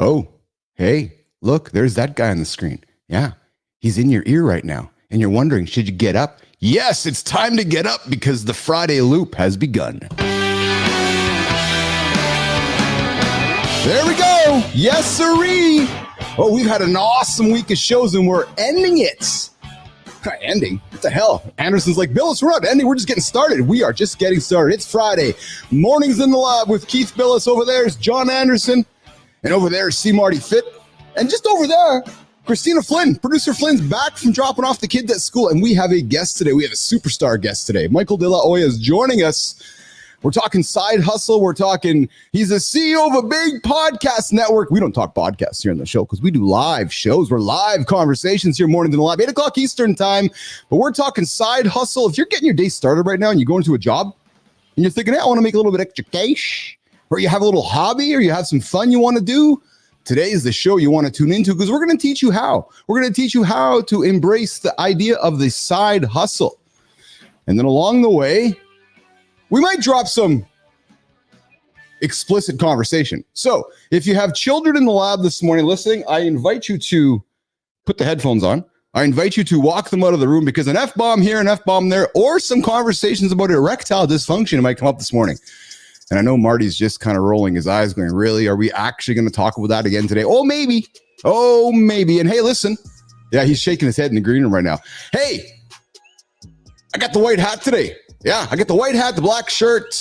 Oh, hey, look, there's that guy on the screen. Yeah, he's in your ear right now. And you're wondering, should you get up? Yes, it's time to get up because the Friday loop has begun. There we go. Yes, sirree. Oh, we've had an awesome week of shows and we're ending it. Ending? What the hell? Anderson's like, Bilous, we're not ending. We're just getting started. We are just getting started. It's Friday. Mornings in the lab with Keith Bilous. Over there is Jon Andersen. And over there is C. Marty Fit. And just over there, Kristina Flynn. Producer Flynn's back from dropping off the kids at school. And we have a guest today. We have a superstar guest today. Michael DeAloia is joining us. We're talking side hustle. We're talking, he's the CEO of a big podcast network. We don't talk podcasts here on the show because we do live shows. We're live conversations here mornings in the lab, 8 o'clock Eastern time. But we're talking side hustle. If you're getting your day started right now and you go into a job and you're thinking, hey, I want to make a little bit extra cash, or you have a little hobby or you have some fun you want to do, today is the show you want to tune into because we're going to teach you how. We're going to teach you how to embrace the idea of the side hustle. And then along the way, we might drop some explicit conversation. So if you have children in the lab this morning listening, I invite you to put the headphones on. I invite you to walk them out of the room because an F-bomb here, an F-bomb there, or some conversations about erectile dysfunction might come up this morning. And I know Marty's just kind of rolling his eyes going, really? Are we actually going to talk about that again today? Oh, maybe. Oh, maybe. And hey, listen. Yeah, he's shaking his head in the green room right now. Hey, I got the white hat today. Yeah, I get the white hat, the black shirt,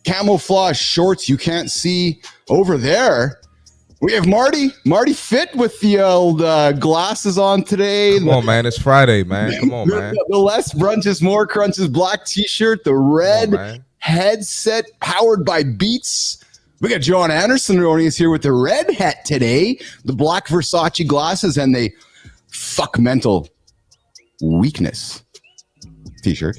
camouflage shorts you can't see over there. We have Marty Fit with the old glasses on today. Come on, man. It's Friday, man. Come on, man. The less brunches, more crunches, black t-shirt, the red headset powered by Beats. We got Jon Andersen joining us here with the red hat today, the black Versace glasses, and the fuck mental weakness t-shirt.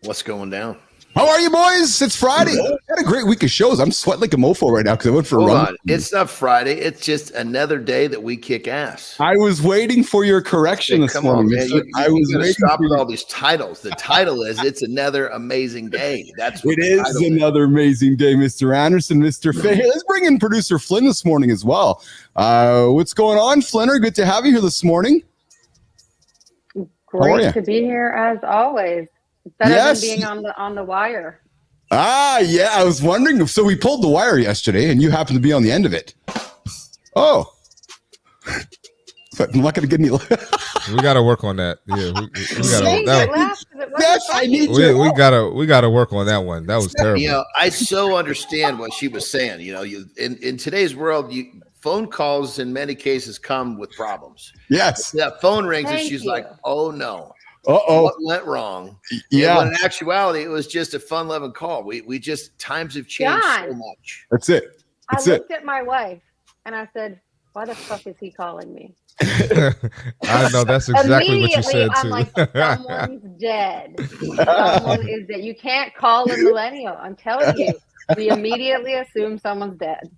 What's going down? How are you, boys? It's Friday. I had a great week of shows. I'm sweating like a mofo right now because I went for a run. On. It's not Friday. It's just another day that we kick ass. I was waiting for your correction this morning. I was going to stop with all these titles. The title is "It's Another Amazing Day." That's what it is. Another amazing day, Mr. Andersen, Mr. Fay. Hey, let's bring in producer Flynn this morning as well. What's going on, Flinner? Good to have you here this morning. Great to be here as always. It's better than being on the wire. Yeah, I was wondering. So we pulled the wire yesterday, and you happened to be on the end of it. Oh, but I'm not going to get any. We got to work on that. Yeah, we got to work on that one. That was terrible. You know, I so understand what she was saying. You know, in today's world, phone calls in many cases come with problems. Yes, that phone rings, and she's like, "Oh no." What went wrong? Yeah. When in actuality, it was just a fun-loving call. We just times have changed so much. That's it. I looked at my wife and I said, "Why the fuck is he calling me?" I know that's exactly what you said I'm too. like, someone's dead. Someone is dead. You can't call a millennial. I'm telling you, we immediately assume someone's dead.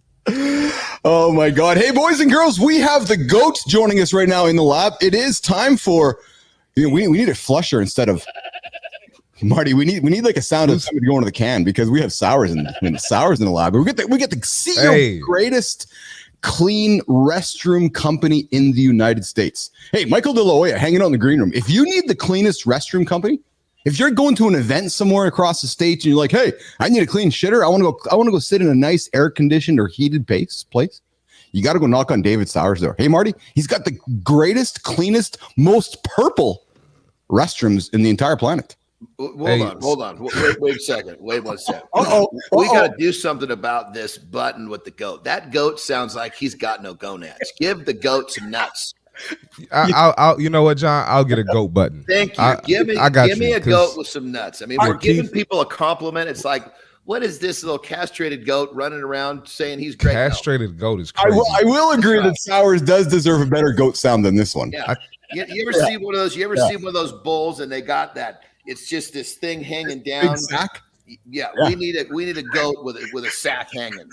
Oh my God! Hey, boys and girls, we have the GOAT joining us right now in the lab. It is time for. We need a flusher instead of Marty. We need like a sound of somebody going to the can because we have sours in the lab. We get the CEO greatest clean restroom company in the United States. Hey, Michael DeAloia hanging out in the green room. If you need the cleanest restroom company, if you're going to an event somewhere across the state and you're like, hey, I need a clean shitter. I want to go sit in a nice air conditioned or heated place. You got to go knock on David Sauer's door. Hey, Marty, he's got the greatest, cleanest, most purple restrooms in the entire planet. Hold on. Wait a second. Wait 1 second. We got to do something about this button with the goat. That goat sounds like he's got no gonads. Give the goat some nuts. I'll you know what, John? I'll get a goat button. Thank you. Give me a goat with some nuts. I mean, we're giving people a compliment. It's like, what is this little castrated goat running around saying he's great? Castrated goat is crazy. I will agree that Sours does deserve a better goat sound than this one. Yeah. You ever see one of those? You ever see one of those bulls and they got that? It's just this thing hanging down. Big sack? Yeah. We need a goat with a sack hanging.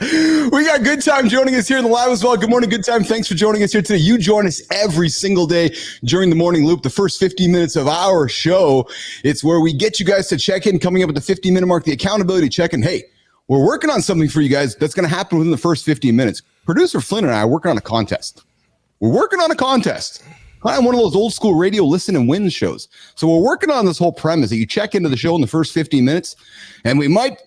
We got Good Time joining us here in the live as well. Good morning, Good Time. Thanks for joining us here today. You join us every single day during the morning loop, the first 15 minutes of our show. It's where we get you guys to check in, coming up at the 15-minute mark, the accountability check-in. Hey, we're working on something for you guys that's going to happen within the first 15 minutes. Producer Flynn and I are working on a contest. We're working on a contest. Kind of one of those old school radio listen and win shows. So we're working on this whole premise that you check into the show in the first 15 minutes, and we might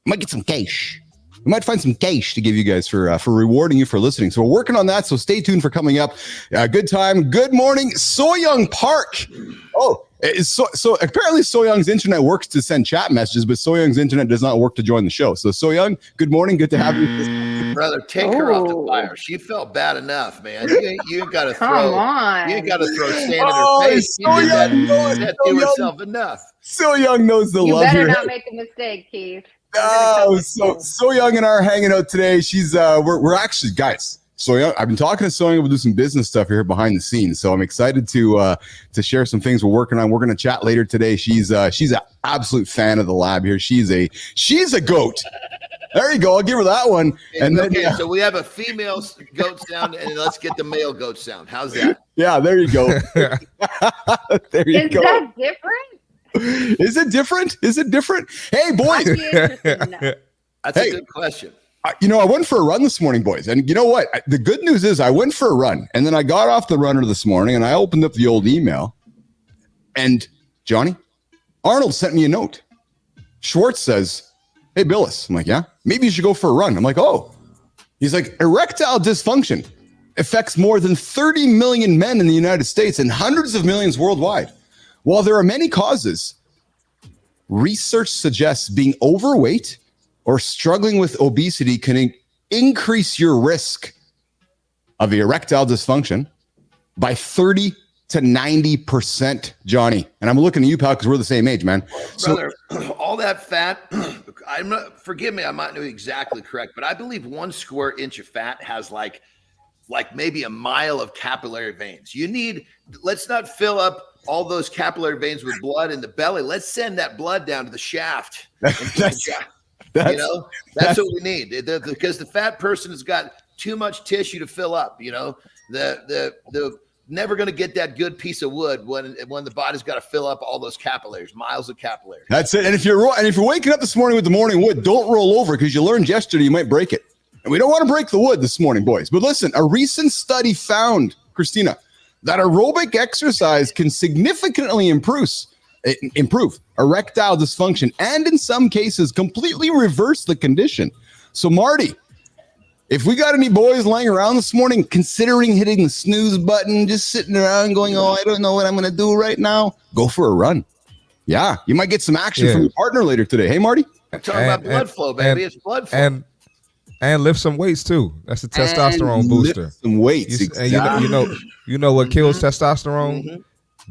get some cash. We might find some cash to give you guys for rewarding you for listening. So we're working on that. So stay tuned for coming up. Good time. Good morning, Soyoung Park. Oh, so apparently Soyoung's internet works to send chat messages, but Soyoung's internet does not work to join the show. So Soyoung, good morning. Good to have you. Brother, take her off the fire. She felt bad enough, man. You ain't got to throw. You ain't got to throw sand in her face. She did that to herself enough. Soyoung knows the you love better here. not make a mistake, Keith. Oh, Soyoung and I are hanging out today. She's we're actually guys. Soyoung, I've been talking to Soyoung. We'll do some business stuff here behind the scenes. So I'm excited to share some things we're working on. We're going to chat later today. She's an absolute fan of the lab here. She's a goat. There you go. I'll give her that one. And okay, so we have a female goat sound, and let's get the male goat sound. How's that? Yeah, there you go. There you go. Is that different? Is it different? Is it different? Hey, boys. That's a good question. I went for a run this morning, boys. And you know what? The good news is I went for a run, and then I got off the runner this morning, and I opened up the old email. And Johnny, Arnold sent me a note. Schwartz says, hey, Bilous. I'm like, yeah, maybe you should go for a run. I'm like, oh. He's like, erectile dysfunction affects more than 30 million men in the United States and hundreds of millions worldwide. While there are many causes, research suggests being overweight or struggling with obesity can increase your risk of erectile dysfunction by 30 to 90%, Johnny. And I'm looking at you, pal, because we're the same age, man. Brother, all that fat, forgive me, I might not be exactly correct, but I believe 1 square inch of fat has like maybe a mile of capillary veins. Let's not fill up all those capillary veins with blood in the belly. Let's send that blood down to the shaft. That's what we need, because the fat person has got too much tissue to fill up. The never going to get that good piece of wood when the body's got to fill up all those capillaries, miles of capillaries. That's it. And if you're waking up this morning with the morning wood, don't roll over, because you learned yesterday you might break it. And we don't want to break the wood this morning, boys. But listen, a recent study found, Kristina, that aerobic exercise can significantly improve erectile dysfunction, and in some cases completely reverse the condition. So Marty, if we got any boys laying around this morning considering hitting the snooze button, just sitting around going, oh, I don't know what I'm going to do right now, go for a run. Yeah, you might get some action from your partner later today. Hey, Marty? I'm talking about blood flow, baby. It's blood flow. And lift some weights too. That's a testosterone booster. Lift some weights. Exactly. And you know what kills testosterone? Mm-hmm.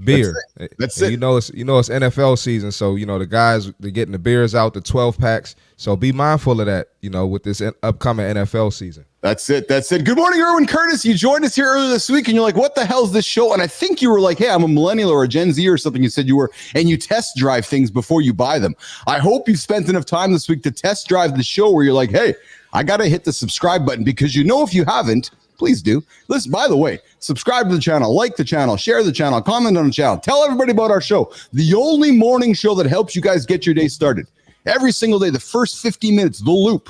Beer. That's it. You know it's NFL season, so the guys, they're getting the beers out, the 12 packs. So be mindful of that, with this upcoming NFL season. That's it. Good morning, Erwin Curtis. You joined us here earlier this week, and you're like, what the hell is this show? And I think you were like, hey, I'm a millennial or a Gen Z or something. You said you were, and you test drive things before you buy them. I hope you've spent enough time this week to test drive the show where you're like, hey, I got to hit the subscribe button, because if you haven't, please do. Listen, by the way, subscribe to the channel, like the channel, share the channel, comment on the channel, tell everybody about our show. The only morning show that helps you guys get your day started. Every single day, the first 50 minutes, The Loop.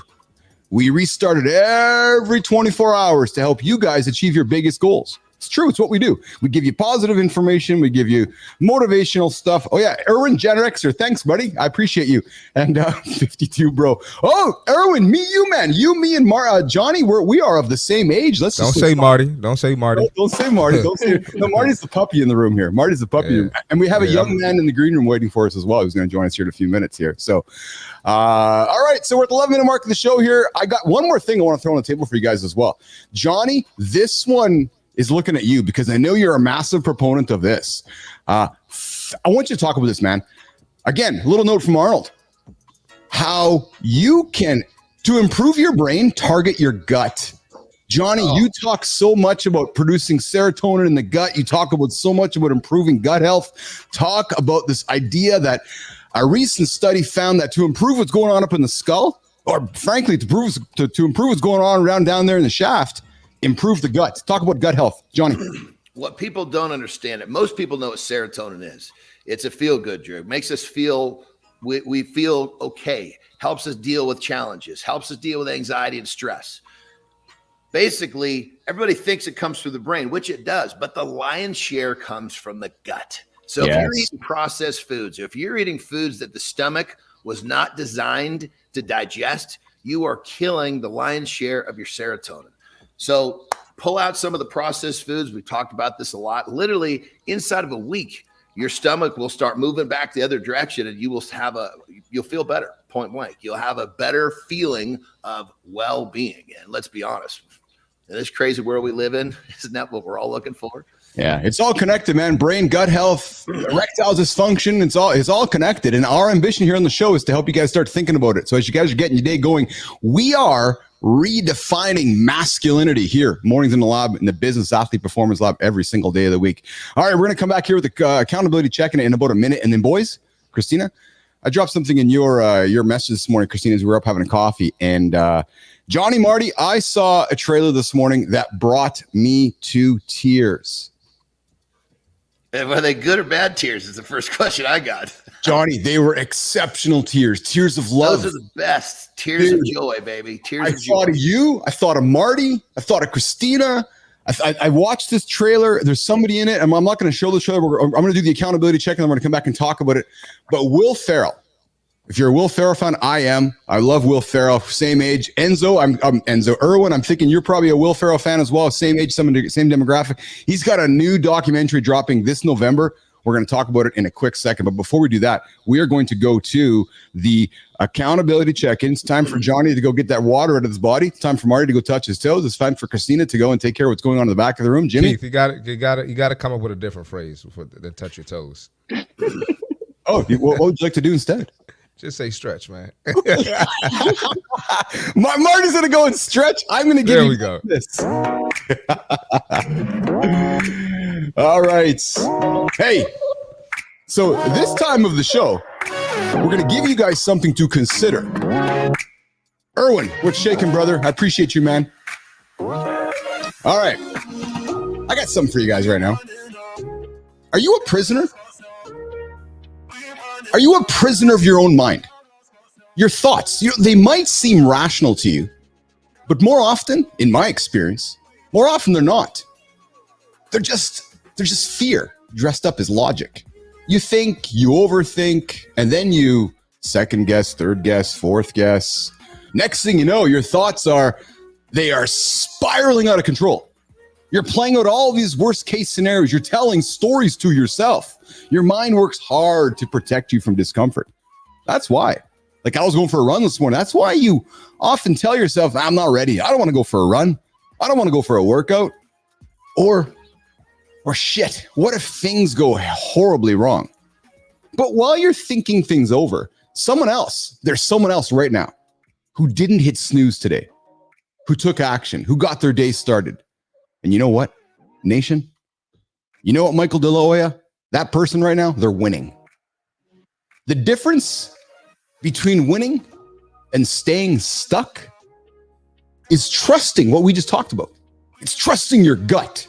We restarted every 24 hours to help you guys achieve your biggest goals. It's true. It's what we do. We give you positive information. We give you motivational stuff. Oh, yeah. Erwin Genrexer. Thanks, buddy. I appreciate you. And 52, bro. Oh, Erwin, you, man. You, me, and Johnny, we are of the same age. Don't say Marty. Don't say Marty. Don't say Marty. No, Marty's the puppy in the room here. Marty's the puppy. Yeah. And we have a young man in the green room waiting for us as well, who's going to join us here in a few minutes here. So, all right. So we're at the 11-minute mark of the show here. I got one more thing I want to throw on the table for you guys as well. Johnny, this one is looking at you, because I know you're a massive proponent of this. I want you to talk about this, man. Again, a little note from Arnold. How you can, to improve your brain, target your gut. Johnny, you talk so much about producing serotonin in the gut. You talk about so much about improving gut health. Talk about this idea that a recent study found that to improve what's going on up in the skull, or frankly, to improve what's going on around down there in the shaft, improve the gut. Talk about gut health, Johnny. What people don't understand, most people know what serotonin is. It's a feel-good drug. It makes us feel We feel okay, helps us deal with challenges, helps us deal with anxiety and stress. Basically, everybody thinks it comes through the brain, which it does, but the lion's share comes from the gut. So if you're eating processed foods, if you're eating foods that the stomach was not designed to digest, you are killing the lion's share of your serotonin. So pull out some of the processed foods. We've talked about this a lot. Literally inside of a week, your stomach will start moving back the other direction and you'll feel better, point blank. You'll have a better feeling of well-being. And let's be honest, in this crazy world we live in, isn't that what we're all looking for? Yeah, it's all connected, man. Brain, gut health, erectile dysfunction, it's all connected. And our ambition here on the show is to help you guys start thinking about it. So as you guys are getting your day going, we are redefining masculinity here, Mornings in the Lab, in the Business Athlete Performance Lab, every single day of the week. All right, we're going to come back here with the accountability check-in in about a minute. And then, boys, Kristina, I dropped something in your message this morning, Kristina, as we were up having a coffee. And Johnny Marty, I saw a trailer this morning that brought me to tears. And were they good or bad tears? Is the first question I got. Johnny, they were exceptional tears of love. Those are the best. Tears of joy, baby. Tears of joy. I thought of you. I thought of Marty. I thought of Kristina. I watched this trailer. There's somebody in it. I'm not going to show the trailer. I'm going to do the accountability check, and I'm going to come back and talk about it. But Will Ferrell, if you're a Will Ferrell fan, I am. I love Will Ferrell. Same age. Enzo, I'm Enzo Irwin. I'm thinking you're probably a Will Ferrell fan as well. Same age, same demographic. He's got a new documentary dropping this November. We're going to talk about it in a quick second. But before we do that, we are going to go to the accountability check-in. It's time for Johnny to go get that water out of his body. It's time for Marty to go touch his toes. It's time for Kristina to go and take care of what's going on in the back of the room. Jimmy? Keith, you got to come up with a different phrase than touch your toes. Oh, what would you like to do instead? Just say stretch, man. Marty's going to go and stretch. I'm going to give you this. All right. Hey, so this time of the show, we're going to give you guys something to consider. Irwin, what's shaking, brother? I appreciate you, man. All right. I got something for you guys right now. Are you a prisoner? Are you a prisoner of your own mind? Your thoughts, they might seem rational to you, but more often, in my experience, more often they're not. They're just fear dressed up as logic. You think, you overthink, and then you second guess, third guess, fourth guess. Next thing you know, your thoughts are spiraling out of control. You're playing out all these worst case scenarios. You're telling stories to yourself. Your mind works hard to protect you from discomfort. That's why. Like I was going for a run this morning. That's why you often tell yourself, I'm not ready. I don't want to go for a run. I don't want to go for a workout. Or shit, what if things go horribly wrong? But while you're thinking things over, there's someone else right now who didn't hit snooze today, who took action, who got their day started. And you know what, nation? You know what, Michael DeAloia? That person right now, they're winning. The difference between winning and staying stuck is trusting what we just talked about. It's trusting your gut.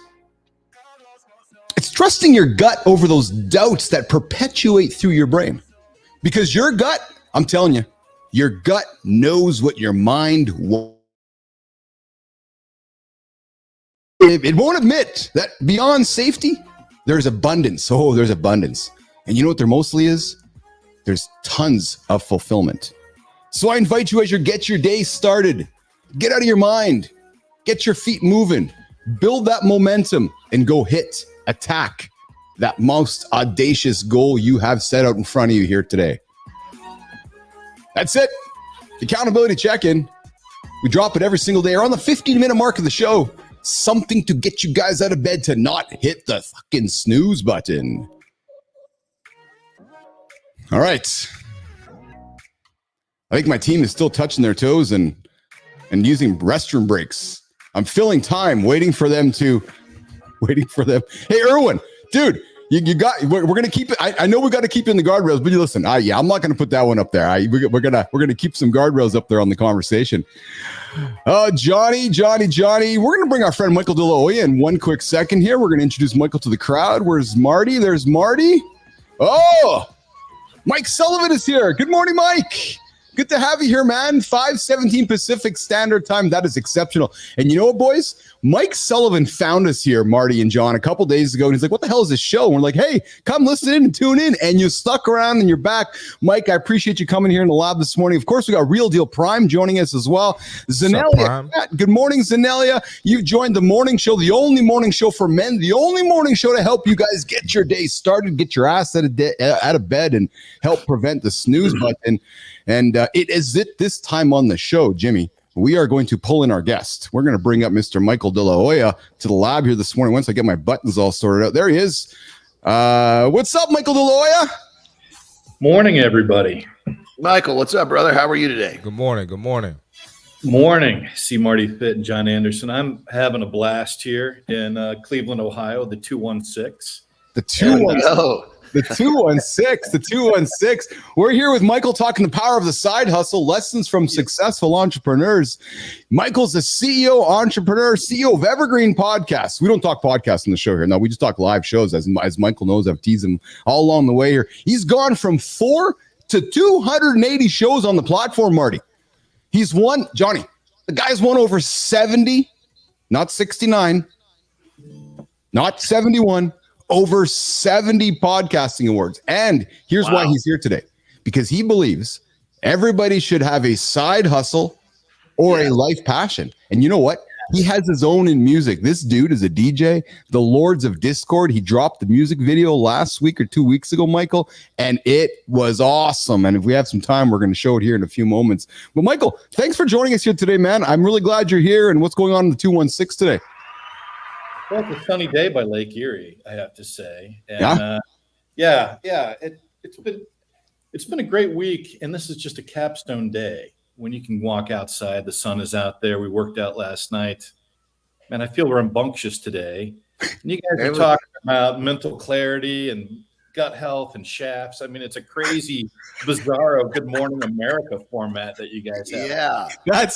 It's trusting your gut over those doubts that perpetuate through your brain. Because your gut, I'm telling you, your gut knows what your mind wants. It won't admit that beyond safety, there's abundance. Oh, there's abundance. And you know what there mostly is? There's tons of fulfillment. So I invite you as you get your day started, get out of your mind, get your feet moving, build that momentum, and go attack that most audacious goal you have set out in front of you here today. That's it. Accountability check-in. We drop it every single day. Around the 15-minute mark of the show. Something to get you guys out of bed to not hit the fucking snooze button. All right. I think my team is still touching their toes and using restroom breaks. I'm filling time waiting for them. Hey, Irwin, dude, you got. We're gonna keep it. I know we got to keep you in the guardrails, but you listen. I'm not gonna put that one up there. We're gonna keep some guardrails up there on the conversation. Johnny. We're gonna bring our friend Michael DeAloia in one quick second here. We're gonna introduce Michael to the crowd. Where's Marty? There's Marty. Oh, Mike Sullivan is here. Good morning, Mike. Good to have you here, man. 5:17 Pacific Standard Time. That is exceptional. And you know what, boys? Mike Sullivan found us here, Marty and John, a couple days ago. And he's like, what the hell is this show? And we're like, hey, come listen in and tune in. And you stuck around and you're back. Mike, I appreciate you coming here in the lab this morning. Of course, we got Real Deal Prime joining us as well. Zenelia. Good morning, Zenelia. You've joined the morning show, the only morning show for men, the only morning show to help you guys get your day started, get your ass out of bed and help prevent the snooze button. And it is this time on the show, Jimmy, we are going to pull in our guest. We're going to bring up Mr. Michael DeAloia to the lab here this morning once I get my buttons all sorted out. There he is. What's up, Michael DeAloia? Morning, everybody. Michael, what's up, brother? How are you today? Good morning. Good morning. Morning. See Marty Fitt and Jon Andersen. I'm having a blast here in Cleveland, Ohio, the 216. The 216. The 216, the 216. We're here with Michael talking the power of the side hustle, lessons from successful entrepreneurs. Michael's a CEO, entrepreneur, CEO of Evergreen Podcasts. We don't talk podcasts on the show here. No, we just talk live shows. As Michael knows, I've teased him all along the way here. He's gone from 4 to 280 shows on the platform, Marty. He's won, Johnny, the guy's won over 70, not 69, not 71, over 70 podcasting awards. And here's why he's here today. Because he believes everybody should have a side hustle or a life passion. And you know what? He has his own in music. This dude is a DJ, the Lords of Discord. He dropped the music video last week or 2 weeks ago, Michael, and it was awesome. And if we have some time, we're going to show it here in a few moments. But Michael, thanks for joining us here today, man. I'm really glad you're here. And what's going on in the 216 today? Well, it's a sunny day by Lake Erie, I have to say. And it's been a great week, and this is just a capstone day when you can walk outside. The sun is out there. We worked out last night. Man, I feel rambunctious today. And you guys are talking about mental clarity and gut health and shafts. I mean, it's a crazy, bizarro Good Morning America format that you guys have. Yeah,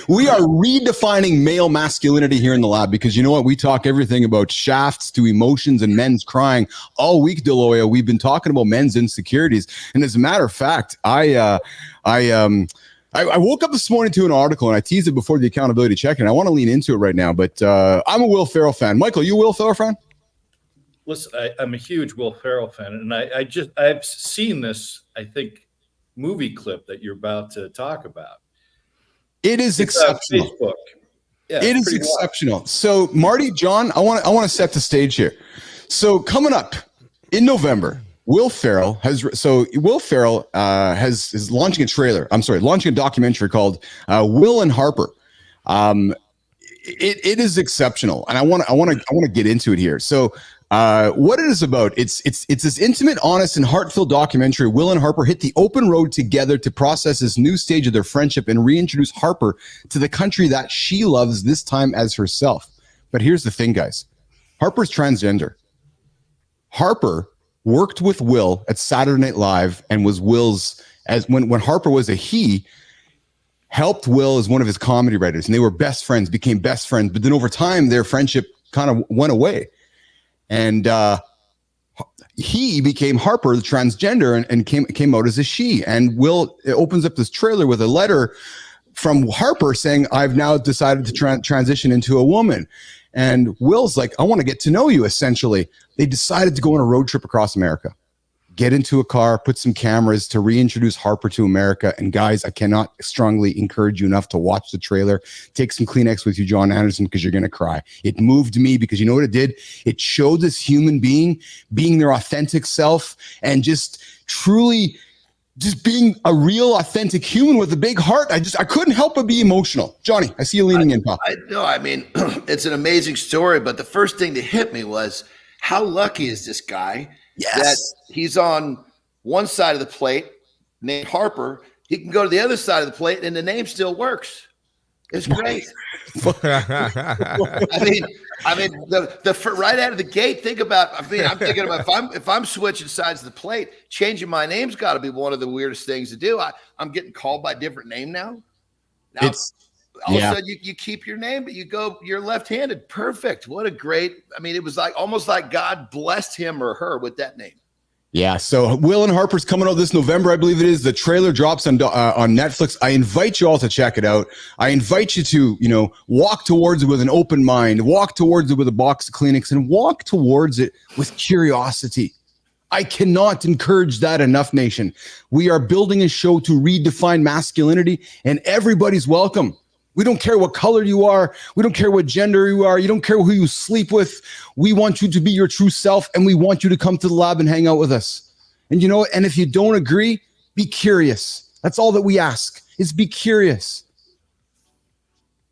we are redefining male masculinity here in the lab, because you know what? We talk everything about shafts to emotions and men's crying all week, DeAloia. We've been talking about men's insecurities, and as a matter of fact, I woke up this morning to an article, and I teased it before the accountability check, and I want to lean into it right now. But I'm a Will Ferrell fan. Michael, you a Will Ferrell fan? Listen, I'm a huge Will Ferrell fan, and I've seen this, I think, movie clip that you're about to talk about. It is exceptional. Facebook. Yeah, it is exceptional. Wild. So, Marty, John, I want to set the stage here. So, coming up in November, Will Ferrell is launching a trailer. Launching a documentary called Will and Harper. It is exceptional, and I want to get into it here. So. What it is about, it's this intimate, honest, and heartfelt documentary. Will and Harper hit the open road together to process this new stage of their friendship and reintroduce Harper to the country that she loves, this time as herself. But here's the thing, guys. Harper's transgender. Harper worked with Will at Saturday Night Live and was Will's, as when Harper was a he, helped Will as one of his comedy writers. And they were best friends, became best friends. But then over time, their friendship kind of went away. And he became Harper, the transgender, and came out as a she. And Will opens up this trailer with a letter from Harper saying, I've now decided to transition into a woman. And Will's like, I want to get to know you, essentially. They decided to go on a road trip across America, get into a car, put some cameras to reintroduce Harper to America. And guys, I cannot strongly encourage you enough to watch the trailer. Take some Kleenex with you, Jon Andersen, because you're going to cry. It moved me because you know what it did? It showed this human being their authentic self and just truly just being a real authentic human with a big heart. I couldn't help but be emotional. Johnny, I see you leaning in, Pop. I mean, it's an amazing story, but the first thing that hit me was how lucky is this guy? Yes. That he's on one side of the plate named Harper. He can go to the other side of the plate and the name still works. It's great. I mean, the right out of the gate. Think about. I'm thinking about if I'm switching sides of the plate, changing my name's got to be one of the weirdest things to do. I'm getting called by a different name now. All of a sudden you keep your name, but you're left-handed. Perfect. What a great. I mean, it was like almost like God blessed him or her with that name. Yeah, so Will and Harper's coming out this November, I believe it is. The trailer drops on Netflix. I invite you all to check it out. I invite you to, walk towards it with an open mind, walk towards it with a box of Kleenex, and walk towards it with curiosity. I cannot encourage that enough, nation. We are building a show to redefine masculinity, and everybody's welcome. We don't care what color you are. We don't care what gender you are. You don't care who you sleep with. We want you to be your true self, and we want you to come to the lab and hang out with us. And and if you don't agree, be curious. That's all that we ask, is be curious.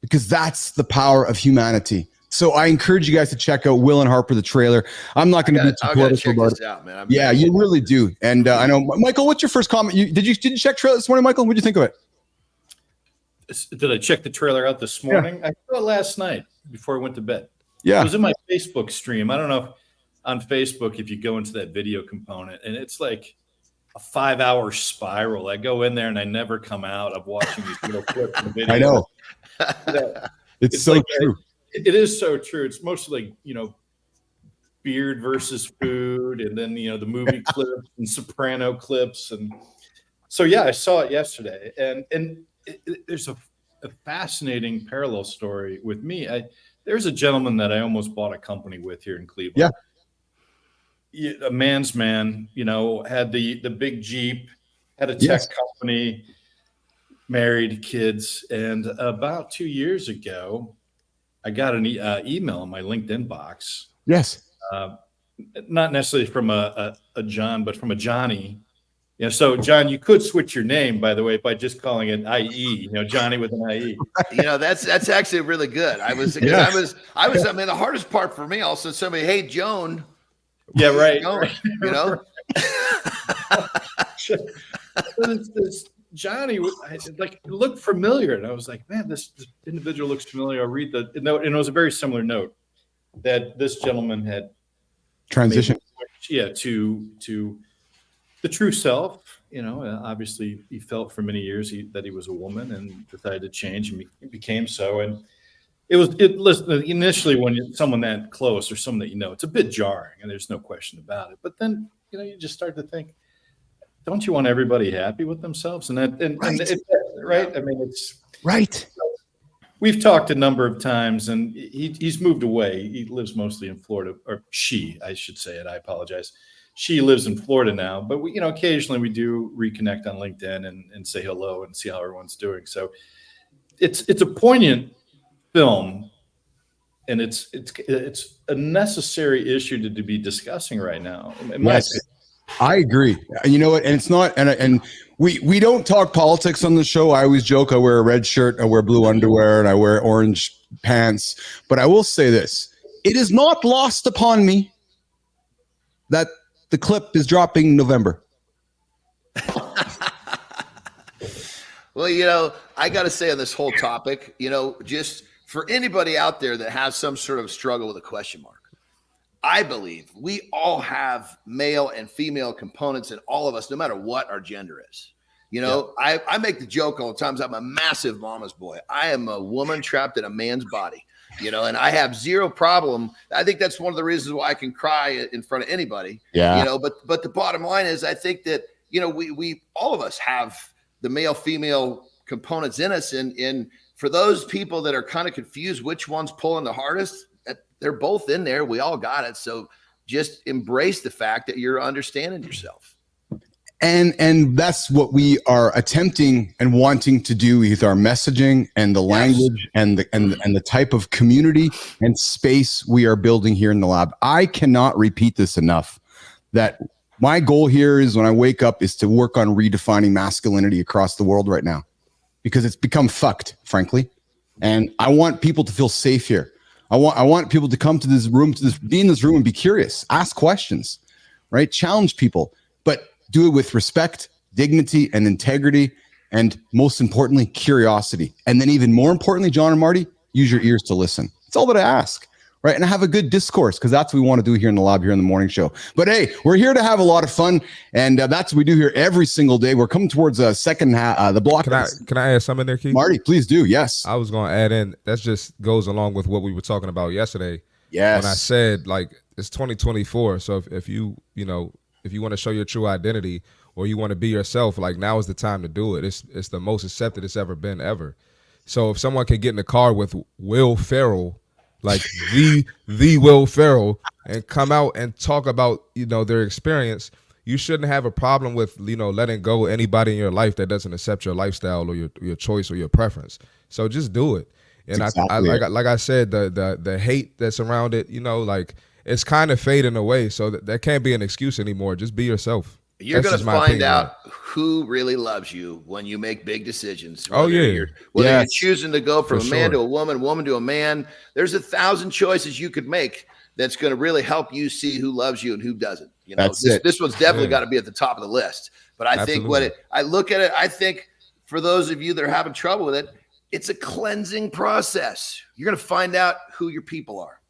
Because that's the power of humanity. So I encourage you guys to check out Will and Harper, the trailer. I'm not going to be too political about it. Out, man. Yeah, you really do. And I know, Michael, what's your first comment? Did you check trailer this morning, Michael? What did you think of it? Did I check the trailer out this morning? Yeah. I saw it last night before I went to bed. Yeah. It was in my Facebook stream. I don't know if on Facebook, if you go into that video component, and it's like a 5-hour spiral. I go in there and I never come out of watching these little clips of video. I know. It's so true. It is so true. It's mostly like, beard versus food, and then, the movie clips and Soprano clips. And so, yeah, I saw it yesterday. And there's a fascinating parallel story with me. There's a gentleman that I almost bought a company with here in Cleveland. Yeah. A man's man, had the big Jeep, had a tech company, married, kids. And about 2 years ago, I got an email in my LinkedIn box. Yes. Not necessarily from a John, but from a Johnny. So John, you could switch your name, by the way, by just calling it IE. Johnny with an IE. That's actually really good. I mean, the hardest part for me also, somebody, hey, Joan. Yeah, right. Joan, this Johnny, it looked familiar, and I was like, man, this individual looks familiar. I read the note, and it was a very similar note that this gentleman had transitioned. To the true self. Obviously he felt for many years that he was a woman and decided to change, and became so. And listen, initially when someone that close or someone that it's a bit jarring, and there's no question about it. But then you just start to think, don't you want everybody happy with themselves? And right. I mean, it's right. We've talked a number of times, and he's moved away. He lives mostly in Florida, or she, I should say it. I apologize. She lives in Florida now, but we, occasionally we do reconnect on LinkedIn and say hello and see how everyone's doing. So it's a poignant film, and it's a necessary issue to be discussing right now. Yes, I agree. You know what? And it's not, and we don't talk politics on the show. I always joke, I wear a red shirt, I wear blue underwear, and I wear orange pants. But I will say this, it is not lost upon me that the clip is dropping November. Well, I got to say on this whole topic, just for anybody out there that has some sort of struggle with a question mark, I believe we all have male and female components in all of us, no matter what our gender is. I make the joke all the time, I'm a massive mama's boy. I am a woman trapped in a man's body. And I have zero problem. I think that's one of the reasons why I can cry in front of anybody. Yeah. But the bottom line is, I think that, we all of us have the male female components in us. And for those people that are kind of confused, which one's pulling the hardest, they're both in there. We all got it. So just embrace the fact that you're understanding yourself. And that's what we are attempting and wanting to do with our messaging and the language and the type of community and space we are building here in the lab. I cannot repeat this enough, that my goal here is, when I wake up, is to work on redefining masculinity across the world right now, because it's become fucked, frankly. And I want people to feel safe here. I want people to come to this room, be in this room and be curious, ask questions, right? Challenge people, but do it with respect, dignity, and integrity, and most importantly, curiosity. And then even more importantly, John and Marty, use your ears to listen. That's all that I ask, right? And have a good discourse, because that's what we want to do here in the lab, here in the morning show. But hey, we're here to have a lot of fun, and that's what we do here every single day. We're coming towards the second half, the block. Can I add something there, Keith? Marty, please do. Yes. I was going to add in, that just goes along with what we were talking about yesterday. Yes. When I said, like, it's 2024, so if if you want to show your true identity or you want to be yourself, like now is the time to do it. It's the most accepted it's ever been ever. So if someone can get in the car with Will Ferrell, like the Will Ferrell, and come out and talk about, you know, their experience, you shouldn't have a problem with, you know, letting go of anybody in your life that doesn't accept your lifestyle or your choice or your preference. So just do it. And like I said, the hate that's around it, you know, like it's kind of fading away. So that can't be an excuse anymore. Just be yourself. You're going to find out who really loves you when you make big decisions. Whether you're choosing to go from a man to a woman to a man. There's 1,000 choices you could make that's going to really help you see who loves you and who doesn't. You know, this one's definitely got to be at the top of the list. But I think I look at it, I think for those of you that are having trouble with it, it's a cleansing process. You're going to find out who your people are.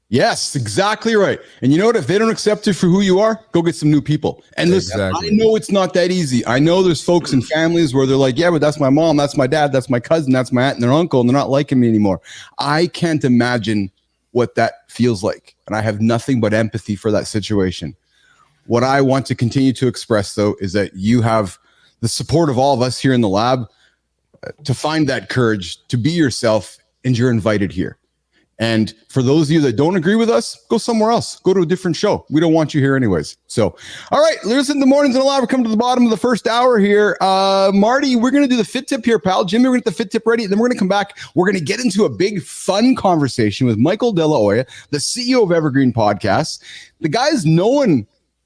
Yes, exactly right. And you know what? If they don't accept you for who you are, go get some new people. And listen, I know it's not that easy. I know there's folks and families where they're like, yeah, but that's my mom, that's my dad, that's my cousin, that's my aunt and their uncle, and they're not liking me anymore. I can't imagine what that feels like. And I have nothing but empathy for that situation. What I want to continue to express, though, is that you have the support of all of us here in the lab to find that courage to be yourself, and you're invited here. And for those of you that don't agree with us, go somewhere else. Go to a different show. We don't want you here anyways. So, all right, listen, the mornings in the lab. We're coming to the bottom of the first hour here. Marty, we're going to do the fit tip here, pal. Jimmy, we're going to get the fit tip ready. Then we're going to come back. We're going to get into a big, fun conversation with Michael DeAloia, the CEO of Evergreen Podcasts. The guy's known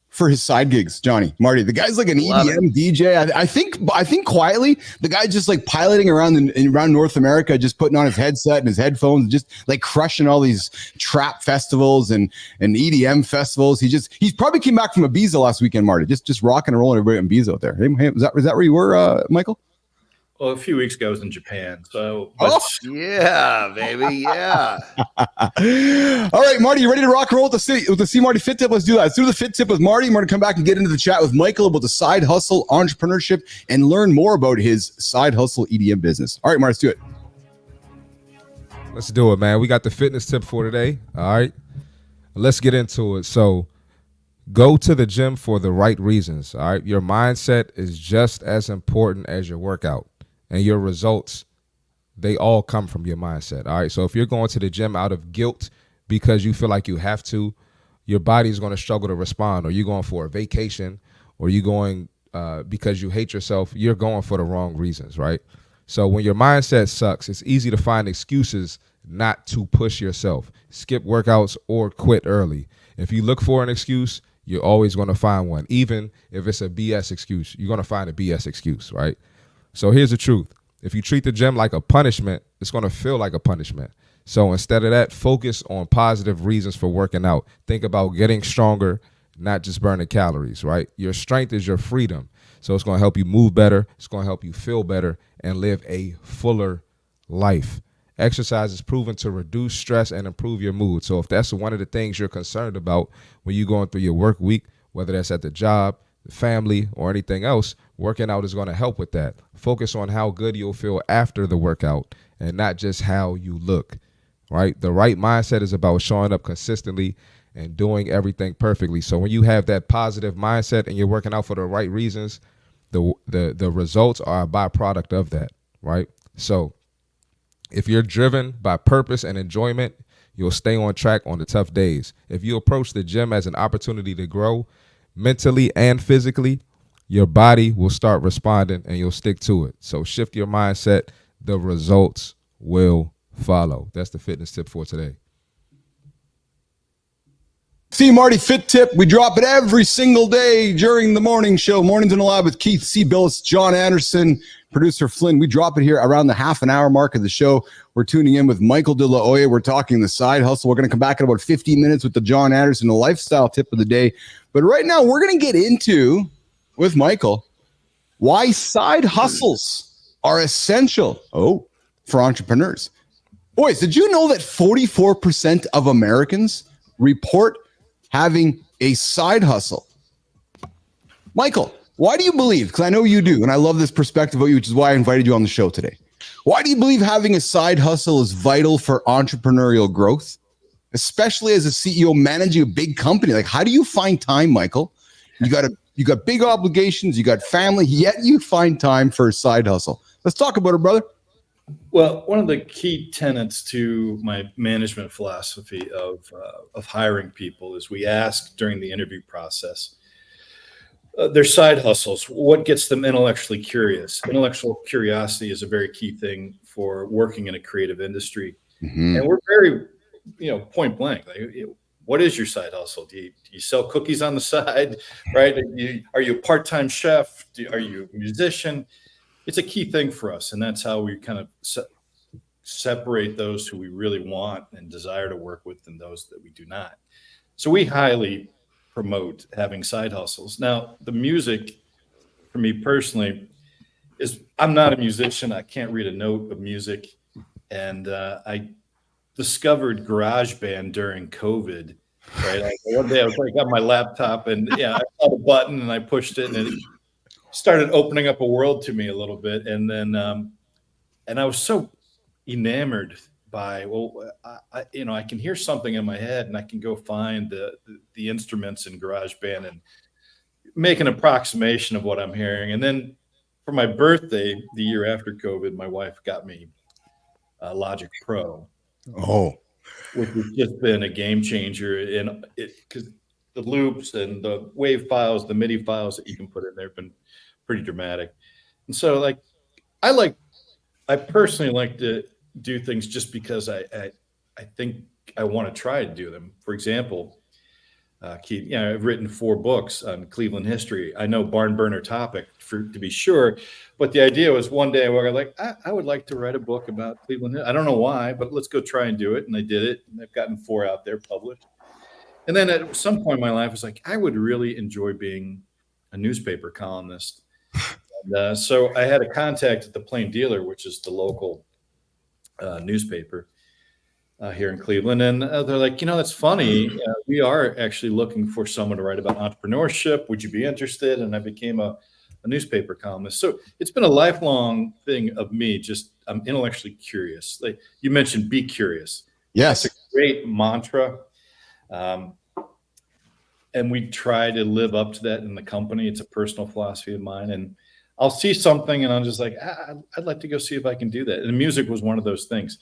for his side gigs, Johnny, Marty. The guy's like an EDM DJ. I think quietly, the guy's just like piloting around around North America, just putting on his headset and his headphones, just like crushing all these trap festivals and EDM festivals. He probably came back from Ibiza last weekend, Marty. Just rocking and rolling everybody in Ibiza out there. Hey, was that where you were, Michael? Well, a few weeks ago I was in Japan. So, yeah, baby, yeah. All right, Marty, you ready to rock and roll with the C Marty Fit Tip? Let's do that. Let's do the Fit Tip with Marty. We're going to come back and get into the chat with Michael about the side hustle, entrepreneurship, and learn more about his side hustle EDM business. All right, Marty, let's do it. Let's do it, man. We got the fitness tip for today. All right, let's get into it. So, go to the gym for the right reasons. All right, your mindset is just as important as your workout. And your results, they all come from your mindset. All right. So if you're going to the gym out of guilt because you feel like you have to, your body's going to struggle to respond. Or you're going for a vacation, or you're going because you hate yourself, you're going for the wrong reasons. Right. So when your mindset sucks, it's easy to find excuses not to push yourself, skip workouts, or quit early. If you look for an excuse, you're always going to find one. Even if it's a BS excuse, you're going to find a BS excuse. Right. So here's the truth. If you treat the gym like a punishment, it's going to feel like a punishment. So instead of that, focus on positive reasons for working out. Think about getting stronger, not just burning calories, right? Your strength is your freedom. So it's going to help you move better. It's going to help you feel better and live a fuller life. Exercise is proven to reduce stress and improve your mood. So if that's one of the things you're concerned about when you're going through your work week, whether that's at the job, the family, or anything else, working out is going to help with that. Focus on how good you'll feel after the workout and not just how you look, right? The right mindset is about showing up consistently and doing everything perfectly. So when you have that positive mindset and you're working out for the right reasons, the results are a byproduct of that, right? So if you're driven by purpose and enjoyment, you'll stay on track on the tough days. If you approach the gym as an opportunity to grow mentally and physically, your body will start responding and you'll stick to it. So shift your mindset. The results will follow. That's the fitness tip for today. See Marty Fit Tip. We drop it every single day during the morning show. Mornings in the Lab with Keith Bilous, Jon Andersen, producer Flynn. We drop it here around the half an hour mark of the show. We're tuning in with Michael DeAloia. We're talking the side hustle. We're going to come back in about 15 minutes with the Jon Andersen, the lifestyle tip of the day. But right now, we're going to get into, with Michael, why side hustles are essential, for entrepreneurs. Boys, did you know that 44% of Americans report having a side hustle? Michael, why do you believe, because I know you do, and I love this perspective of you, which is why I invited you on the show today. Why do you believe having a side hustle is vital for entrepreneurial growth, especially as a CEO managing a big company? Like, how do you find time, Michael, You got big obligations, you got family, yet you find time for a side hustle. Let's talk about it, brother. Well, one of the key tenets to my management philosophy of hiring people is we ask during the interview process their side hustles, what gets them intellectually curious. Intellectual curiosity is a very key thing for working in a creative industry. Mm-hmm. And we're very, point blank. Like, what is your side hustle? Do you sell cookies on the side, right? Are you a part-time chef? Are you a musician? It's a key thing for us, and that's how we kind of separate those who we really want and desire to work with and those that we do not. So we highly promote having side hustles. Now, the music, for me personally, is I'm not a musician. I can't read a note of music, and I discovered GarageBand during COVID. Right, one day I was like on my laptop, and I saw the button and I pushed it, and it started opening up a world to me a little bit. And then, and I was so enamored by, I can hear something in my head and I can go find the instruments in GarageBand and make an approximation of what I'm hearing. And then for my birthday, the year after COVID, my wife got me Logic Pro. Oh, which has just been a game changer in it, because the loops and the wave files, the MIDI files that you can put in there have been pretty dramatic. And so I personally like to do things just because I think I want to try to do them. For example, Keith, I've written 4 books on Cleveland history. I know barn burner topic to be sure, but the idea was one day I would like to write a book about Cleveland. I don't know why, but let's go try and do it. And I did it, and I've gotten 4 out there published. And then at some point in my life, I was like, I would really enjoy being a newspaper columnist. And so I had a contact at the Plain Dealer, which is the local newspaper here in Cleveland. And they're like, that's funny. We are actually looking for someone to write about entrepreneurship. Would you be interested? And I became a newspaper columnist. So it's been a lifelong thing of me. I'm intellectually curious. Like you mentioned, be curious. Yes. That's a great mantra. And we try to live up to that in the company. It's a personal philosophy of mine. And I'll see something and I'm just like, I'd like to go see if I can do that. And music was one of those things.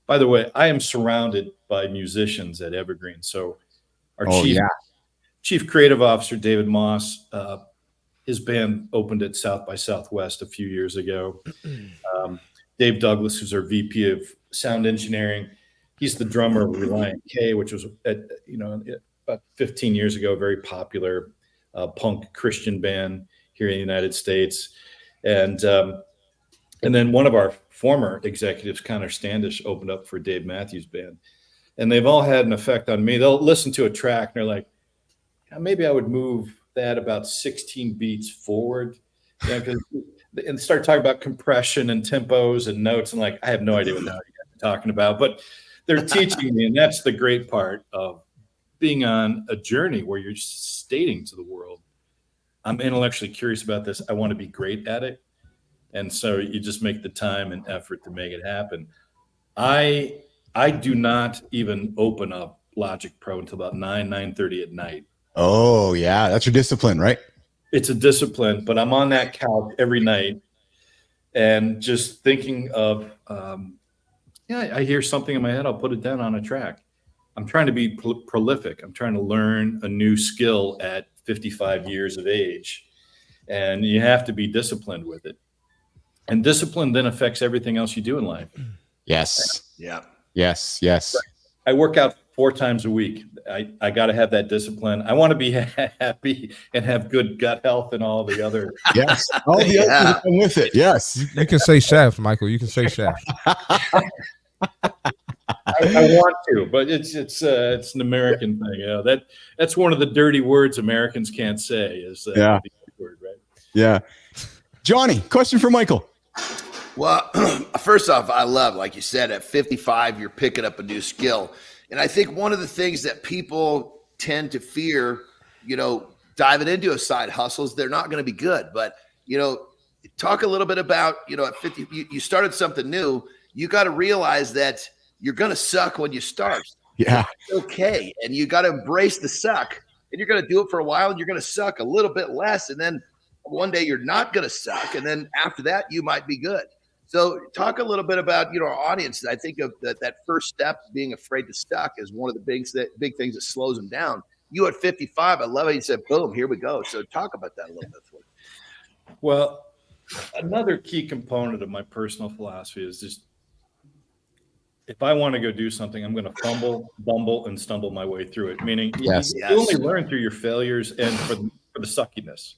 By the way, I am surrounded by musicians at Evergreen. So our chief creative officer, David Moss, his band opened at South by Southwest a few years ago. Dave Douglas, who's our VP of sound engineering, he's the drummer of Reliant K, which was about 15 years ago, a very popular punk Christian band here in the United States. And then one of our former executives, Connor Standish, opened up for Dave Matthews Band. And they've all had an effect on me. They'll listen to a track and they're like, maybe I would move that about 16 beats forward. And start talking about compression and tempos and notes. And I have no idea what the hell you're talking about, but they're teaching me. And that's the great part of being on a journey where you're stating to the world, I'm intellectually curious about this. I want to be great at it. And so you just make the time and effort to make it happen. I do not even open up Logic Pro until about 9:30 at night. Oh, yeah. That's your discipline, right? It's a discipline, but I'm on that couch every night and just thinking of, I hear something in my head. I'll put it down on a track. I'm trying to be prolific. I'm trying to learn a new skill at 55 years of age, and you have to be disciplined with it. And discipline then affects everything else you do in life. Yes. Yeah. Yes. I work out 4 times a week. I got to have that discipline. I want to be happy and have good gut health and all the other. Yes. All the other things that come with it. Yes. You can say chef, Michael. You can say chef. I want to, but it's an American thing. That's one of the dirty words Americans can't say is the word, right? Yeah. Johnny, question for Michael. Well, first off, I love, like you said, at 55, you're picking up a new skill. And I think one of the things that people tend to fear, diving into a side hustle is they're not going to be good. But, talk a little bit about, at 50, you started something new. You got to realize that you're going to suck when you start. Yeah. It's okay. And you got to embrace the suck and you're going to do it for a while, and you're going to suck a little bit less, and then one day you're not going to suck, and then after that you might be good. So talk a little bit about, our audience. I think of that first step, being afraid to suck, is one of the big things that slows them down. You at 55, I love it. You said, boom, here we go. So talk about that a little bit for me. Well, another key component of my personal philosophy is just, if I want to go do something, I'm going to fumble, bumble, and stumble my way through it. Meaning, you only learn through your failures and for the suckiness,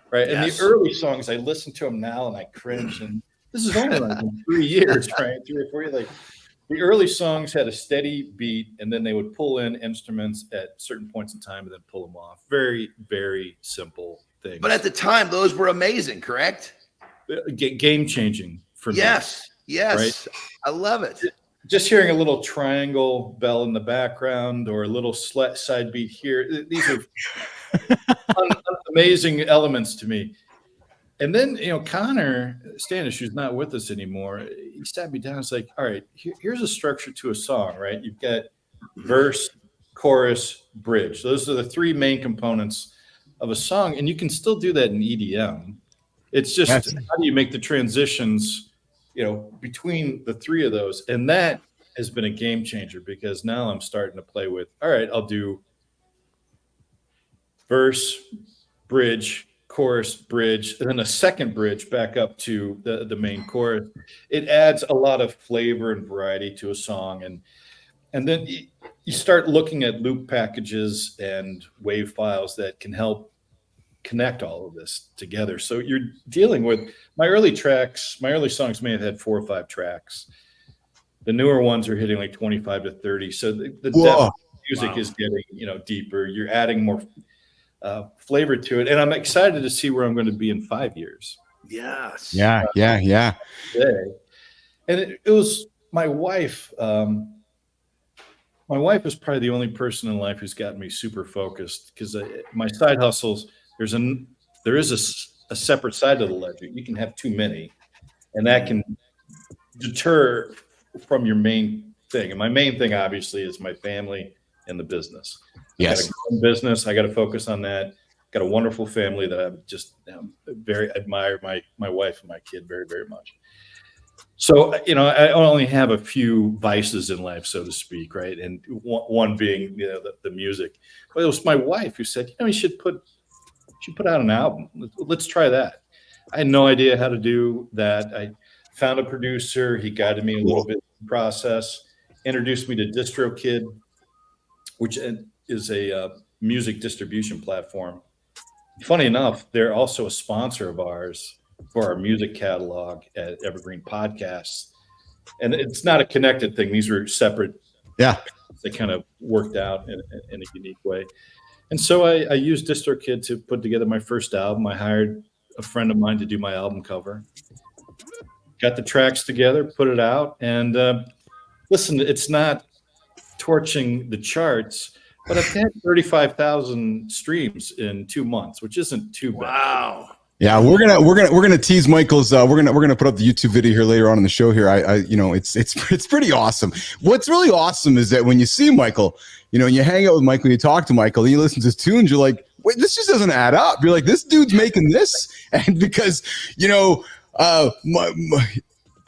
right? And the early songs, I listen to them now and I cringe. And this is only like 3 years, right? 3 or 4 years. Like, the early songs had a steady beat, and then they would pull in instruments at certain points in time and then pull them off. Very, very simple things. But at the time, those were amazing, correct? Game changing for me. Yes. Right? I love it. Just hearing a little triangle bell in the background or a little side beat here. These are amazing elements to me. And then, Connor Standish, who's not with us anymore, he sat me down. It's like, all right, here's a structure to a song, right? You've got verse, chorus, bridge. Those are the 3 main components of a song. And you can still do that in EDM. It's just, how do you make the transitions, between the 3 of those? And that has been a game changer, because now I'm starting to play with, all right, I'll do verse, bridge, chorus, bridge, and then a second bridge back up to the main chorus. It adds a lot of flavor and variety to a song. And then you start looking at loop packages and wave files that can help connect all of this together. So you're dealing with my early songs may have had 4 or 5 tracks. The newer ones are hitting like 25 to 30. So the depth of music is getting, deeper. You're adding more flavor to it. And I'm excited to see where I'm going to be in 5 years. Yes. Yeah. And it was my wife. My wife is probably the only person in life who's gotten me super focused, because my side hustles, there is a separate side to the ledger. You can have too many, and that can deter from your main thing. And my main thing, obviously, is my family and the business. Yes. I got a growing business. I got to focus on that. Got a wonderful family that I just very admire my wife and my kid very, very much. So, I only have a few vices in life, so to speak, right? And one being, the music. But it was my wife who said, you should put out an album. Let's try that. I had no idea how to do that. I found a producer. He guided me a little bit in the process, introduced me to DistroKid, which is a music distribution platform. Funny enough, they're also a sponsor of ours for our music catalog at Evergreen Podcasts. And it's not a connected thing. These were separate. Yeah. They kind of worked out in a unique way. And so I used DistroKid to put together my first album. I hired a friend of mine to do my album cover. Got the tracks together, put it out. And listen, it's not torching the charts, but I've had 35,000 streams in 2 months, which isn't too bad. Wow. Yeah, we're gonna tease Michael's. We're gonna put up the YouTube video here later on in the show. Here, it's pretty awesome. What's really awesome is that when you see Michael, you hang out with Michael, you talk to Michael, and you listen to his tunes, you're like, wait, this just doesn't add up. You're like, this dude's making this, and because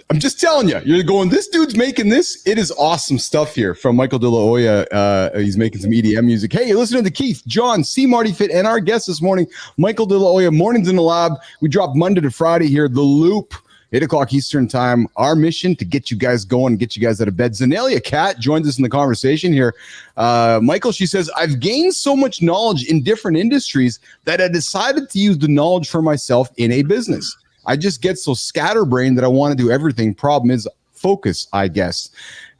I'm just telling you, you're going, this dude's making this. It is awesome stuff here from Michael DeAloia. He's making some EDM music. Hey, you're listening to Keith, John, C. Marty Fit, and our guest this morning, Michael DeAloia, Mornings in the Lab. We drop Monday to Friday here, The Loop, 8 o'clock Eastern time. Our mission to get you guys going and get you guys out of bed. Zenelia Cat joins us in the conversation here. Michael, she says, I've gained so much knowledge in different industries that I decided to use the knowledge for myself in a business. I just get so scatterbrained that I want to do everything. Problem is focus, I guess.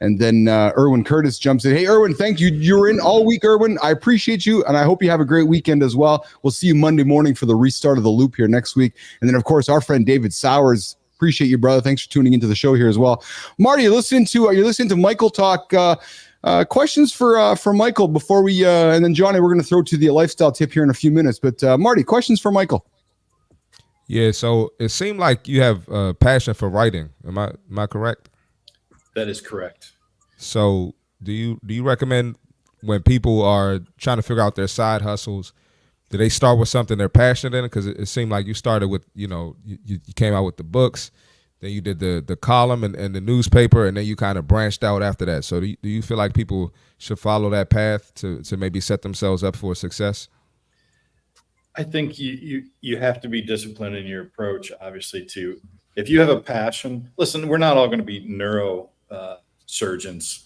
And then Erwin Curtis jumps in. Hey, Erwin, thank you. You're in all week, Erwin. I appreciate you, and I hope you have a great weekend as well. We'll see you Monday morning for the restart of The Loop here next week. And then, of course, our friend David Sowers. Appreciate you, brother. Thanks for tuning into the show here as well. Marty, you're listening to Michael talk. Questions for Michael before we and then Johnny, we're going to throw to the lifestyle tip here in a few minutes. But Marty, questions for Michael. Yeah, so it seemed like you have a passion for writing. Am I correct? That is correct. So do you recommend when people are trying to figure out their side hustles, do they start with something they're passionate in? Because it seemed like you started with, you came out with the books, then you did the column and the newspaper, and then you kind of branched out after that. So do you feel like people should follow that path to maybe set themselves up for success? I think you have to be disciplined in your approach, obviously, if you have a passion. Listen, we're not all going to be neuro surgeons,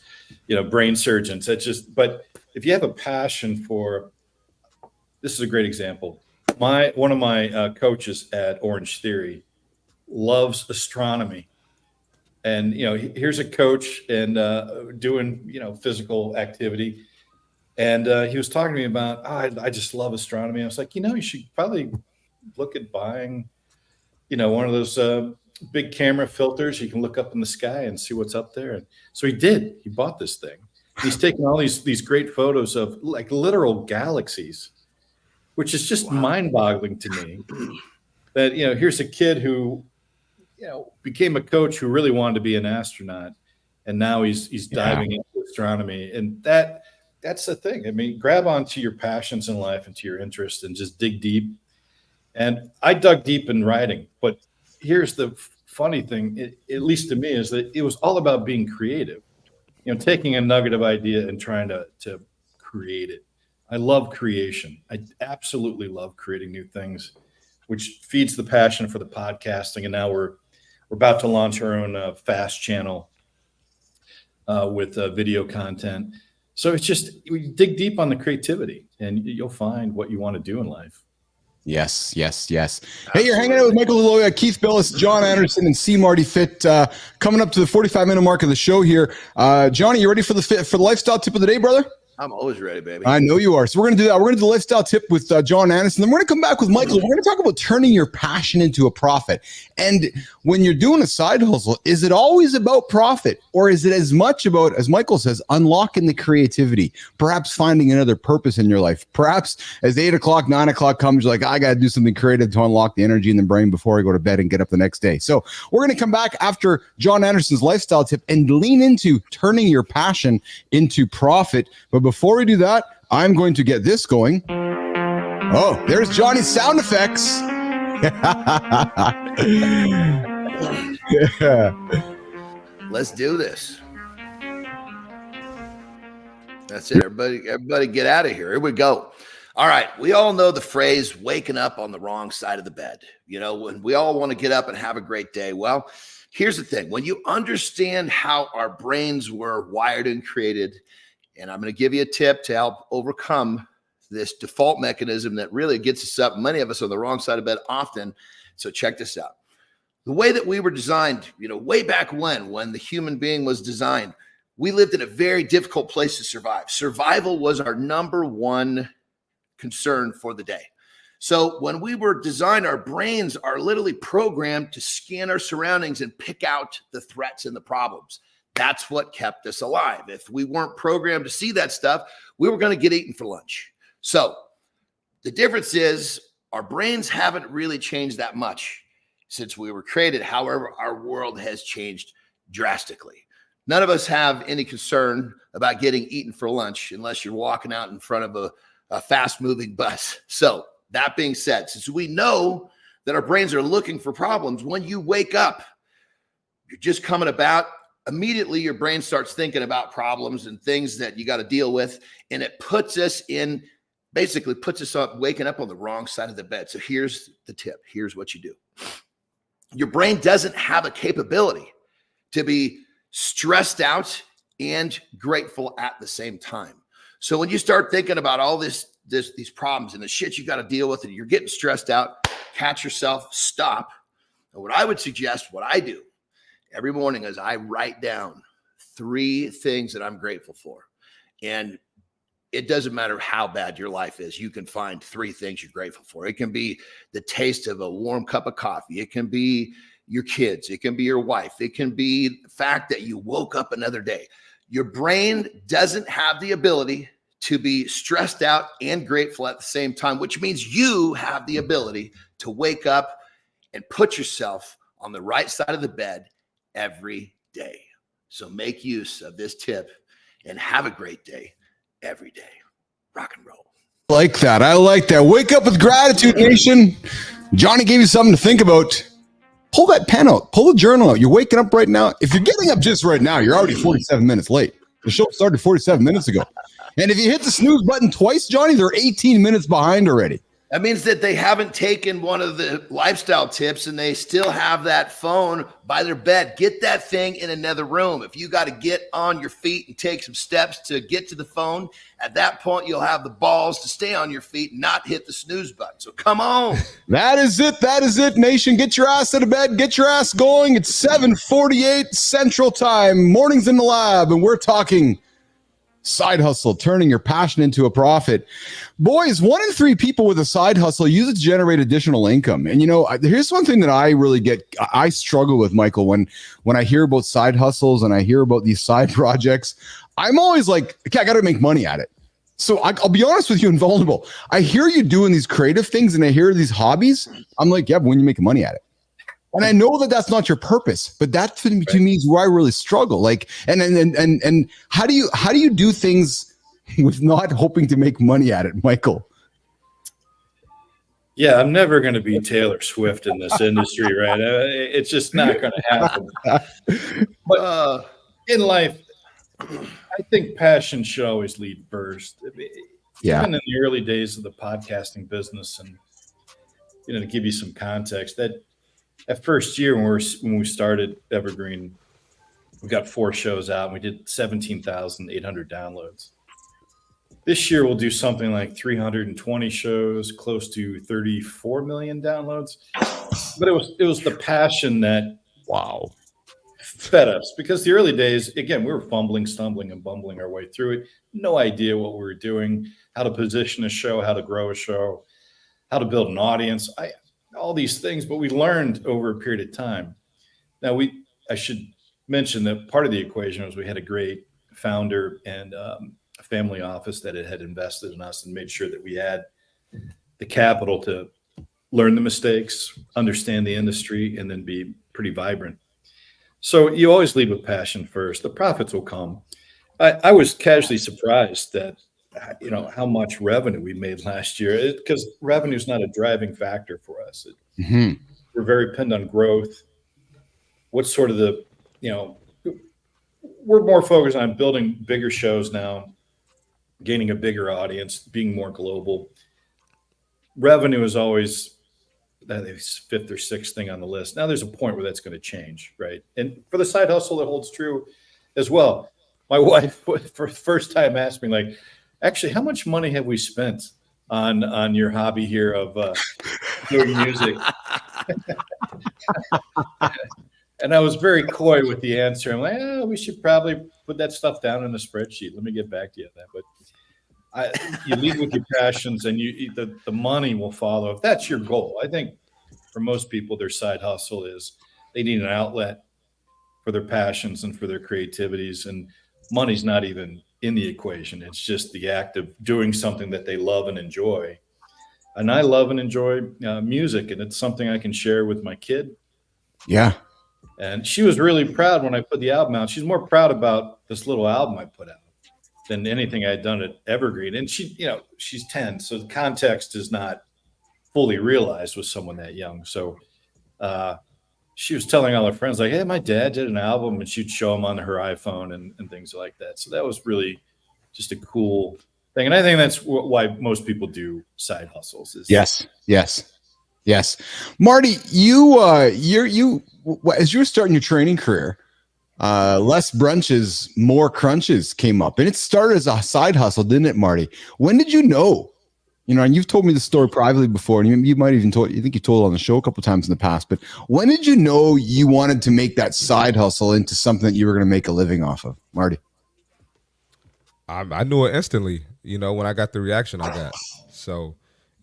brain surgeons. But if you have a passion for, this is a great example. One of my coaches at Orange Theory loves astronomy. And, here's a coach and doing, physical activity. And he was talking to me about, I just love astronomy. I was like, you should probably look at buying, one of those big camera filters. You can look up in the sky and see what's up there. And so he did. He bought this thing. He's taking all these great photos of like literal galaxies, which is just mind-boggling to me. That, here's a kid who, became a coach who really wanted to be an astronaut, and now he's diving into astronomy. And that's the thing. I mean, grab onto your passions in life and to your interests and just dig deep. And I dug deep in writing, but here's the funny thing, at least to me, is that it was all about being creative, taking a nugget of idea and trying to create it. I love creation. I absolutely love creating new things, which feeds the passion for the podcasting. And now we're about to launch our own fast channel with video content. So it's just, we dig deep on the creativity and you'll find what you want to do in life. Yes. Hey, you're hanging out with Michael DeAloia, Keith Bilous, Jon Andersen, and C. Marty Fit. Coming up to the 45-minute mark of the show here. Johnny, you ready for the lifestyle tip of the day, brother? I'm always ready, baby. I know you are. So we're going to do that. We're going to do the lifestyle tip with Jon Andersen. Then we're going to come back with Michael. We're going to talk about turning your passion into a profit. And when you're doing a side hustle, is it always about profit? Or is it as much about, as Michael says, unlocking the creativity, perhaps finding another purpose in your life? Perhaps as 8 o'clock, 9 o'clock comes, you're like, I got to do something creative to unlock the energy in the brain before I go to bed and get up the next day. So we're going to come back after Jon Andersen's lifestyle tip and lean into turning your passion into profit. But before we do that, I'm going to get this going. Oh, there's Johnny's sound effects. Let's do this. That's it. Everybody get out of here. Here we go. All right. We all know the phrase waking up on the wrong side of the bed. When we all want to get up and have a great day. Well, here's the thing. When you understand how our brains were wired and created, and I'm going to give you a tip to help overcome this default mechanism that really gets us up. Many of us are on the wrong side of bed often. So check this out. The way that we were designed, way back when the human being was designed, we lived in a very difficult place to survive. Survival was our number one concern for the day. So when we were designed, our brains are literally programmed to scan our surroundings and pick out the threats and the problems. That's what kept us alive. If we weren't programmed to see that stuff, we were going to get eaten for lunch. So the difference is our brains haven't really changed that much since we were created. However, our world has changed drastically. None of us have any concern about getting eaten for lunch unless you're walking out in front of a fast-moving bus. So that being said, since we know that our brains are looking for problems, when you wake up, you're just coming about, immediately your brain starts thinking about problems and things that you got to deal with, and it puts us up, waking up on the wrong side of the bed. So here's the tip. Here's what you do. Your brain doesn't have a capability to be stressed out and grateful at the same time. So when you start thinking about all these problems and the shit you got to deal with, and you're getting stressed out, catch yourself, stop. And what I would suggest, what I do every morning, is I write down 3 things that I'm grateful for. And it doesn't matter how bad your life is. You can find 3 things you're grateful for. It can be the taste of a warm cup of coffee. It can be your kids. It can be your wife. It can be the fact that you woke up another day. Your brain doesn't have the ability to be stressed out and grateful at the same time, which means you have the ability to wake up and put yourself on the right side of the bed every day. So make use of this tip and have a great day. every day. Rock and roll. Like that. I like that. Wake up with gratitude, nation. Johnny gave you something to think about. Pull that pen out. Pull the journal out. You're waking up right now. If you're getting up just right now, you're already 47 minutes late. The show started 47 minutes ago. And if you hit the snooze button twice, Johnny, they're 18 minutes behind already. That means that they haven't taken one of the lifestyle tips and they still have that phone by their bed. Get that thing in another room. If you got to get on your feet and take some steps to get to the phone, at that point, you'll have the balls to stay on your feet and not hit the snooze button. So come on. That is it. That is it, nation. Get your ass out of bed. Get your ass going. It's 7:48 Central Time. Mornings in the lab, and we're talking side hustle, turning your passion into a profit. Boys, 1 in 3 people with a side hustle use it to generate additional income. And here's one thing that I struggle with, Michael, when I hear about side hustles and I hear about these side projects. I'm always like, okay, I got to make money at it. So I'll be honest with you and vulnerable. I hear you doing these creative things and I hear these hobbies. I'm like, yeah, but when you make money at it. And I know that that's not your purpose, but that to me is where I really struggle. Like, and how do you do things with not hoping to make money at it, Michael? Yeah, I'm never going to be Taylor Swift in this industry, right? It's just not going to happen. But in life, I think passion should always lead first. Yeah. Even in the early days of the podcasting business, and to give you some context, that first year when we started Evergreen, we got 4 shows out and we did 17,800 downloads. This year we'll do something like 320 shows, close to 34 million downloads. But it was the passion that fed us, because the early days, again, we were fumbling, stumbling, and bumbling our way through it. No idea what we were doing, how to position a show, how to grow a show, how to build an audience. All these things, but we learned over a period of time. Now I should mention that part of the equation was we had a great founder and a family office that had invested in us and made sure that we had the capital to learn the mistakes, understand the industry, and then be pretty vibrant. So you always lead with passion first. The profits will come. I was casually surprised that how much revenue we made last year, because revenue is not a driving factor for us. We're very pinned on growth. What's sort of we're more focused on building bigger shows now, gaining a bigger audience, being more global. Revenue is always that 5th or 6th thing on the list. Now there's a point where that's going to change, right? And for the side hustle, it holds true as well. My wife, for the first time, asked me, like, actually, how much money have we spent on your hobby here of doing music? And I was very coy with the answer. I'm like, we should probably put that stuff down in a spreadsheet. Let me get back to you on that. But you lead with your passions, and the money will follow. If that's your goal, I think for most people, their side hustle is they need an outlet for their passions and for their creativities, and money's not even in the equation. It's just the act of doing something that they love and enjoy. And I love and enjoy music, and it's something I can share with my kid. Yeah. And she was really proud when I put the album out. She's more proud about this little album I put out than anything I'd done at Evergreen. And she's 10, so the context is not fully realized with someone that young. So she was telling all her friends, like, hey, my dad did an album, and she'd show them on her iPhone and things like that. So that was really just a cool thing. And I think that's why most people do side hustles. Yes. Marty, you as you were starting your training career, less brunches, more crunches came up, and it started as a side hustle, didn't it, Marty? When did you know? And you've told me the story privately before, and you might even you think you told it on the show a couple of times in the past, but when did you know you wanted to make that side hustle into something that you were going to make a living off of, Marty? I knew it instantly, when I got the reaction I got. So,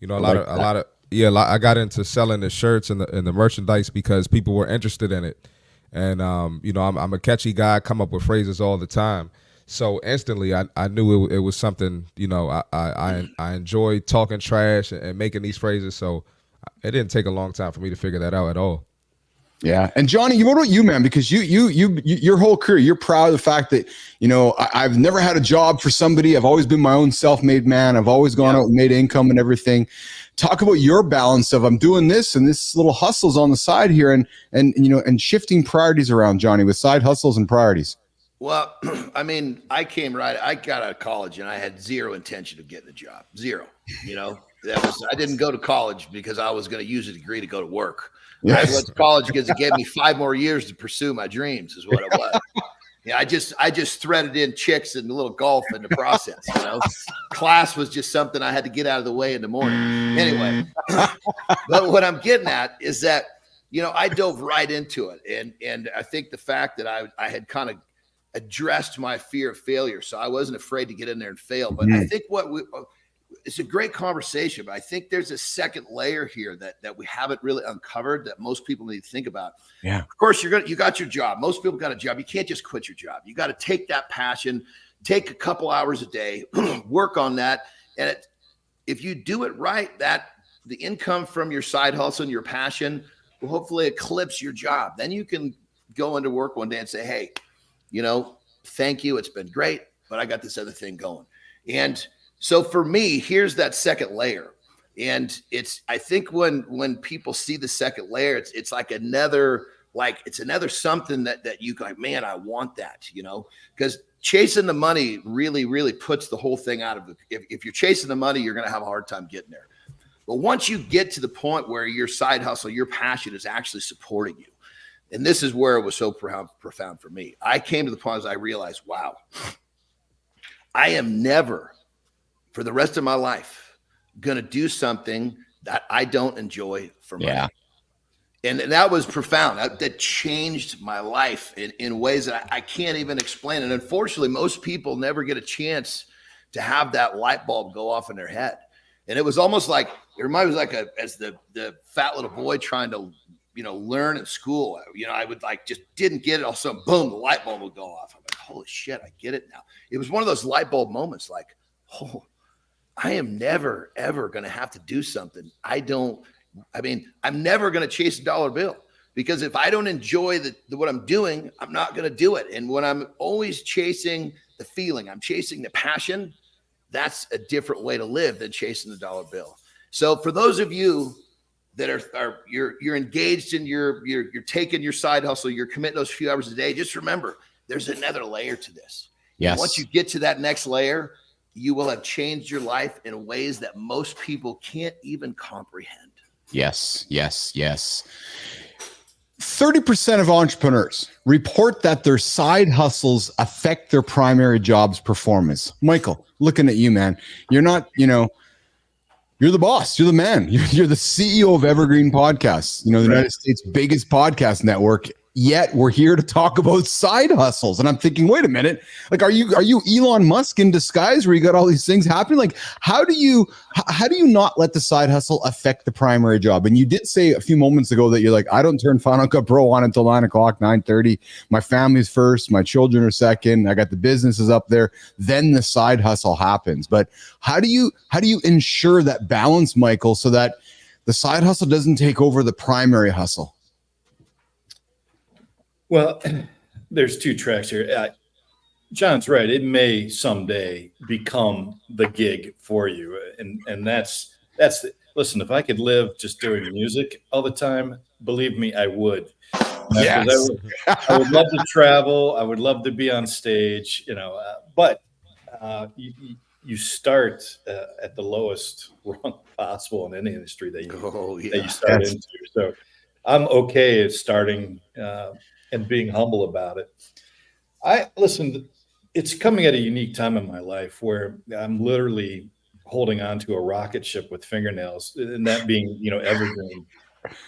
I got into selling the shirts and the merchandise because people were interested in it. And, I'm a catchy guy, come up with phrases all the time. So instantly I knew it was something, I enjoy talking trash and making these phrases. So it didn't take a long time for me to figure that out at all. Yeah. And Johnny, what about you, man? Because your whole career, you're proud of the fact that, I've never had a job for somebody. I've always been my own self-made man. I've always gone out and made income and everything. Talk about your balance of I'm doing this and this little hustles on the side here and shifting priorities around, Johnny, with side hustles and priorities. Well, I mean, I got out of college and I had zero intention of getting a job. Zero. I didn't go to college because I was going to use a degree to go to work. Yes. I went to college because it gave me 5 more years to pursue my dreams, is what it was. I just threaded in chicks and a little golf in the process. Class was just something I had to get out of the way in the morning. Anyway, but what I'm getting at is that I dove right into it, and I think the fact that I had kind of addressed my fear of failure, so I wasn't afraid to get in there and fail. But I think it's a great conversation, but I think there's a second layer here that we haven't really uncovered that most people need to think about. Yeah. Of course, you got your job. Most people got a job. You can't just quit your job. You got to take that passion, take a couple hours a day, work on that. And if you do it right, that the income from your side hustle and your passion will hopefully eclipse your job. Then you can go into work one day and say, hey, thank you. It's been great, but I got this other thing going. And so for me, here's that second layer. And I think when people see the second layer, it's like another something that you go, man, I want that, because chasing the money really, really puts the whole thing out of it. If you're chasing the money, you're going to have a hard time getting there. But once you get to the point where your side hustle, your passion is actually supporting you. And this is where it was so profound for me. I came to the point as I realized, wow, I am never, for the rest of my life, going to do something that I don't enjoy for money. Yeah. And that was profound. That changed my life in ways that I can't even explain. And unfortunately, most people never get a chance to have that light bulb go off in their head. And it was almost like, it reminded me as the fat little boy trying to, learn in school. I would just didn't get it. All of a sudden, boom, the light bulb would go off. I'm like, holy shit, I get it now. It was one of those light bulb moments like, oh, I am never, ever going to have to do something. I'm never going to chase a dollar bill, because if I don't enjoy what I'm doing, I'm not going to do it. And when I'm always chasing the feeling, I'm chasing the passion, that's a different way to live than chasing the dollar bill. So for those of you that you're engaged in you're taking your side hustle, you're committing those few hours a day, just remember there's another layer to this. Yes. And once you get to that next layer, you will have changed your life in ways that most people can't even comprehend. Yes. 30% of entrepreneurs report that their side hustles affect their primary job's performance. Michael, looking at you, man, you're not, you're the boss. You're the man. You're the CEO of Evergreen Podcasts, the United States' biggest podcast network. Yet we're here to talk about side hustles. And I'm thinking, wait a minute, are you Elon Musk in disguise where you got all these things happening? How do you not let the side hustle affect the primary job? And you did say a few moments ago that you're like, I don't turn Final Cut Pro on until 9:00, 9:30. My family's first, my children are second. I got the businesses up there. Then the side hustle happens. But how do you ensure that balance, Michael, so that the side hustle doesn't take over the primary hustle? Well, there's two tracks here. John's right. It may someday become the gig for you. And that's listen, if I could live just doing music all the time, believe me, I would. Yes. I would love to travel. I would love to be on stage, but you start at the lowest rung possible in any industry that you start into. So I'm okay at starting and being humble about it. It's coming at a unique time in my life where I'm literally holding on to a rocket ship with fingernails, and that being, Evergreen.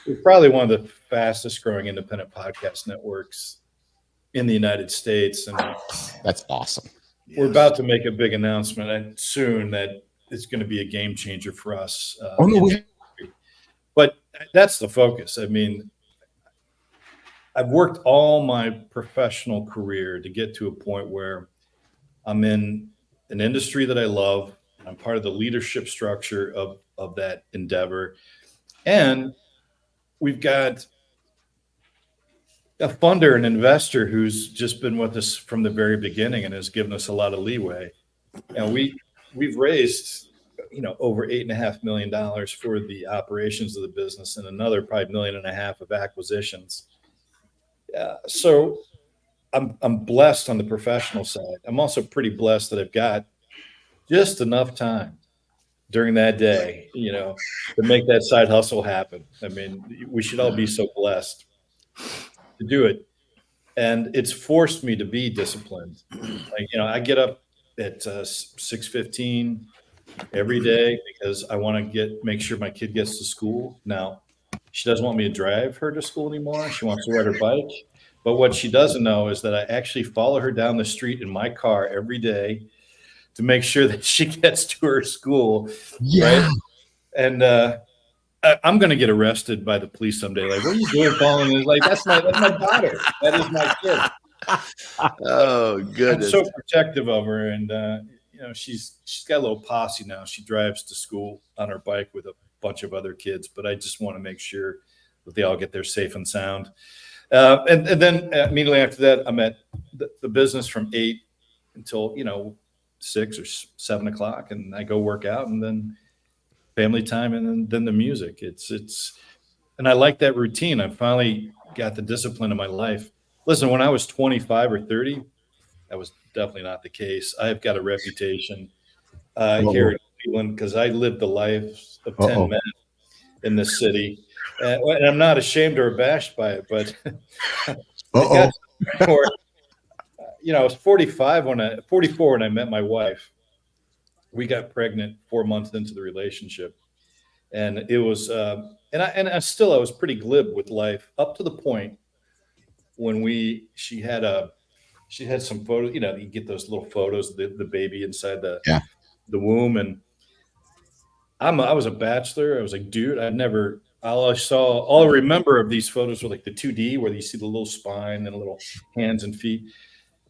We're probably one of the fastest growing independent podcast networks in the United States. And that's awesome. We're about to make a big announcement soon that it's going to be a game changer for us. But that's the focus. I've worked all my professional career to get to a point where I'm in an industry that I love. I'm part of the leadership structure of that endeavor. And we've got a funder, an investor who's just been with us from the very beginning and has given us a lot of leeway. And we've raised, over $8.5 million for the operations of the business and another probably $1.5 million of acquisitions. So I'm blessed on the professional side. I'm also pretty blessed that I've got just enough time during that day, to make that side hustle happen. I mean, we should all be so blessed to do it. And it's forced me to be disciplined. I get up at 6:15 every day because I want to make sure my kid gets to school. Now, she doesn't want me to drive her to school anymore. She wants to ride her bike. But what she doesn't know is that I actually follow her down the street in my car every day to make sure that she gets to her school. Yeah. Right? And I'm going to get arrested by the police someday. Like, what are you doing following this? Like, that's my daughter. That is my kid. Oh, goodness. I'm so protective of her. And, she's got a little posse now. She drives to school on her bike with a bunch of other kids, but I just want to make sure that they all get there safe and sound. And then immediately after that, I'm at the business from 8 until, 6 or 7 o'clock, and I go work out, and then family time, and then the music. And I like that routine. I finally got the discipline in my life. Listen, when I was 25 or 30, that was definitely not the case. I've got a reputation here in Cleveland because I lived the life of 10 men in this city. And I'm not ashamed or abashed by it, but I was 44 when I met my wife. We got pregnant 4 months into the relationship, and it was, I was pretty glib with life up to the point when she had some photos. You get those little photos of the baby inside the womb, and I was a bachelor. I was like, dude, all I remember of these photos were like the 2D where you see the little spine and little hands and feet.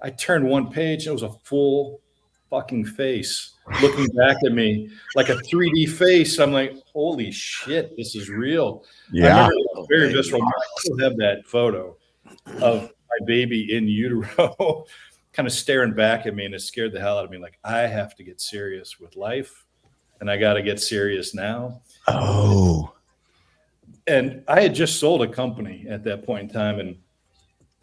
I turned one page, it was a full fucking face looking back at me like a 3D face. I'm like, holy shit, this is real. Yeah. I remember it was very visceral. I still have that photo of my baby in utero kind of staring back at me, and it scared the hell out of me. Like, I have to get serious with life, and I got to get serious now. Oh. And I had just sold a company at that point in time, and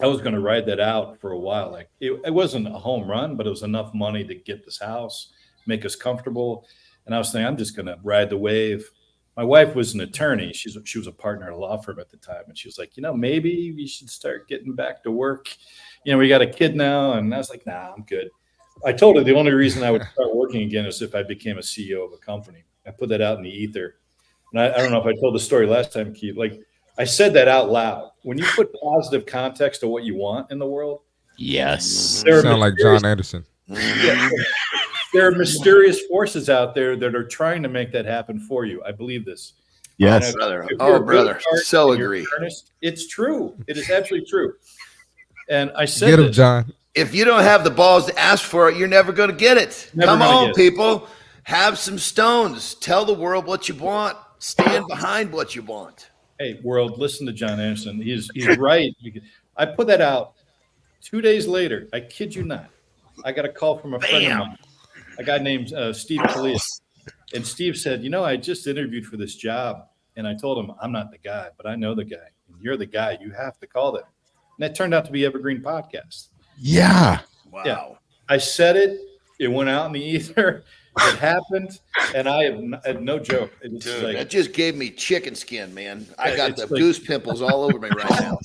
I was going to ride that out for a while. Like, it wasn't a home run, but it was enough money to get this house, make us comfortable. And I was thinking, I'm just going to ride the wave. My wife was an attorney. She was a partner at a law firm at the time. And she was like, maybe we should start getting back to work. We got a kid now. And I was like, nah, I'm good. I told her the only reason I would start working again is if I became a CEO of a company. I put that out in the ether. And I don't know if I told the story last time, Keith. Like, I said that out loud. When you put positive context to what you want in the world. Yes. You sound like Jon Andersen. Yeah, there are mysterious forces out there that are trying to make that happen for you. I believe this. Yes, brother. Brother. So agree. Earnest, it's true. It is absolutely true. And I said, get him, John. If you don't have the balls to ask for it, you're never going to get it. Come on, people. Have some stones. Tell the world what you want. Stand behind what you want. Hey, world, listen to Jon Andersen. He's right. I put that out 2 days later. I kid you not. I got a call from a friend of mine, a guy named Steve Bilous. And Steve said, I just interviewed for this job. And I told him, I'm not the guy, but I know the guy. And you're the guy. You have to call them. And that turned out to be Evergreen Podcast. Yeah. Wow. Yeah. I said it. It went out in the ether. It happened. And I have no joke. Dude, that just gave me chicken skin, man. I got the goose pimples all over me right now.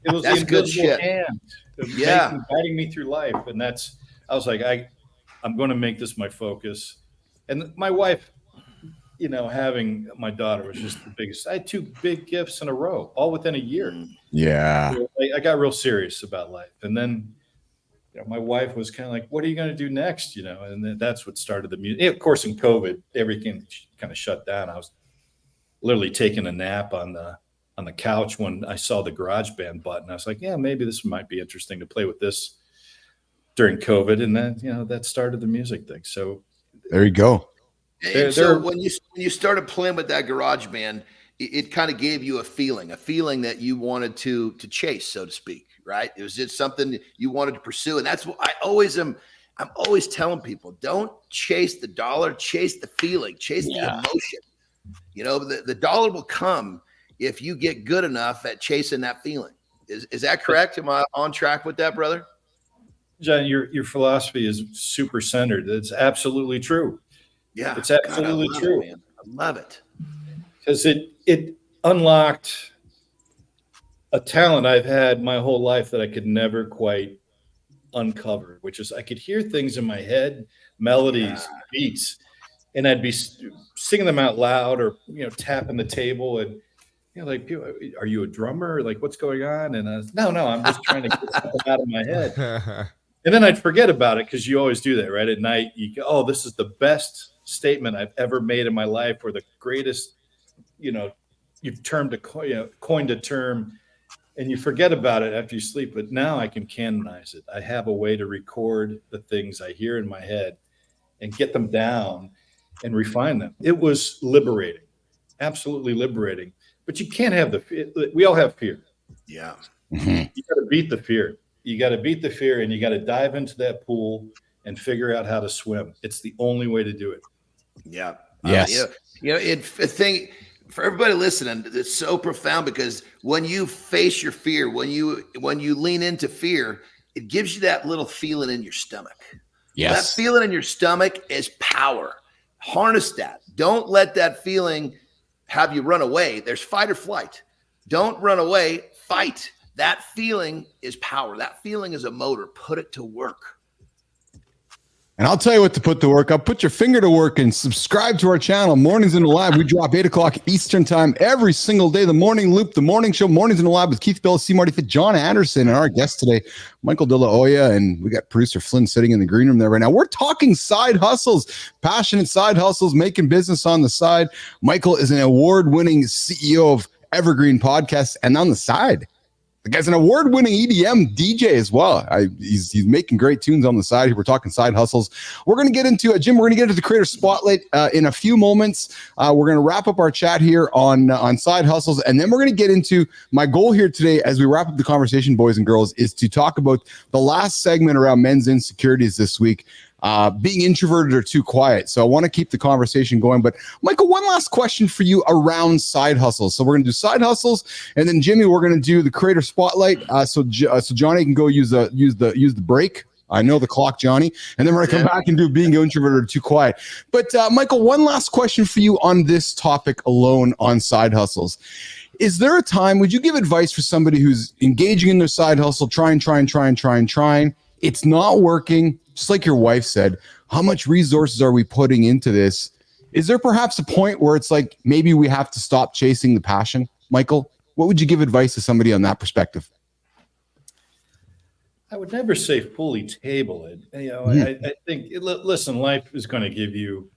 It was that's good shit. Guiding me through life. And I was like, I'm going to make this my focus. And my wife, having my daughter was just the biggest. I had 2 big gifts in a row, all within a year. Yeah. So I got real serious about life. And then, my wife was kind of like, what are you going to do next? And then that's what started the music. Of course, in COVID, everything kind of shut down. I was literally taking a nap on the couch when I saw the GarageBand button. I was like, yeah, maybe this might be interesting to play with this during COVID. And then, that started the music thing. So there you go. So when you started playing with that GarageBand, it kind of gave you a feeling that you wanted to chase, so to speak, right? It was just something you wanted to pursue. And that's what I'm always telling people, don't chase the dollar, chase the feeling, chase the emotion. You know, the dollar will come if you get good enough at chasing that feeling. Is that correct? Am I on track with that, brother? John, your philosophy is super centered. It's absolutely true. Yeah. It's absolutely true. Man. I love it. Because it unlocked a talent I've had my whole life that I could never quite uncover, which is I could hear things in my head, melodies, beats, and I'd be singing them out loud or, tapping the table and, like, are you a drummer? Like, what's going on? And I was, no, I'm just trying to get something out of my head. And then I'd forget about it because you always do that, right? At night, you go, oh, this is the best statement I've ever made in my life, or the greatest, you've coined a term, and you forget about it after you sleep. But now I can canonize it. I have a way to record the things I hear in my head and get them down and refine them. It was liberating, absolutely liberating. But you can't have we all have fear. Yeah. Mm-hmm. You got to beat the fear. You got to beat the fear, and you got to dive into that pool and figure out how to swim. It's the only way to do it. Yeah. Yes. Thing for everybody listening, it's so profound, because when you face your fear, when you lean into fear, it gives you that little feeling in your stomach. Yes. That feeling in your stomach is power. Harness that. Don't let that feeling have you run away. There's fight or flight. Don't run away. Fight. That feeling is power. That feeling is a motor. Put it to work. And I'll tell you what to put to work. I'll put your finger to work and subscribe to our channel. Mornings in the Lab. We drop 8 o'clock Eastern time every single day. The Morning Loop, the morning show, Mornings in the Lab with Keith Bilous, C. Marty Fit, Jon Andersen, and our guest today, Michael DeAloia. And we got producer Flynn sitting in the green room there right now. We're talking side hustles, passionate side hustles, making business on the side. Michael is an award-winning CEO of Evergreen Podcasts, and on the side, the guy's an award-winning EDM DJ as well. He's making great tunes on the side. We're talking side hustles. We're going to get into Jim. We're going to get into the Creator Spotlight in a few moments. We're going to wrap up our chat here on side hustles, and then we're going to get into my goal here today as we wrap up the conversation, boys and girls, is to talk about the last segment around men's insecurities this week. Being introverted or too quiet. So I want to keep the conversation going. But Michael, one last question for you around side hustles. So we're going to do side hustles, and then Jimmy, we're going to do the Creator Spotlight. So Johnny can go use the break. I know the clock, Johnny. And then we're going to come back and do being introverted or too quiet. But Michael, one last question for you on this topic alone on side hustles. Is there a time, would you give advice for somebody who's engaging in their side hustle, trying? It's not working. Just like your wife said, how much resources are we putting into this? Is there perhaps a point where it's like, maybe we have to stop chasing the passion? Michael, what would you give advice to somebody on that perspective? I would never say fully table it. I think, listen, life is going to give you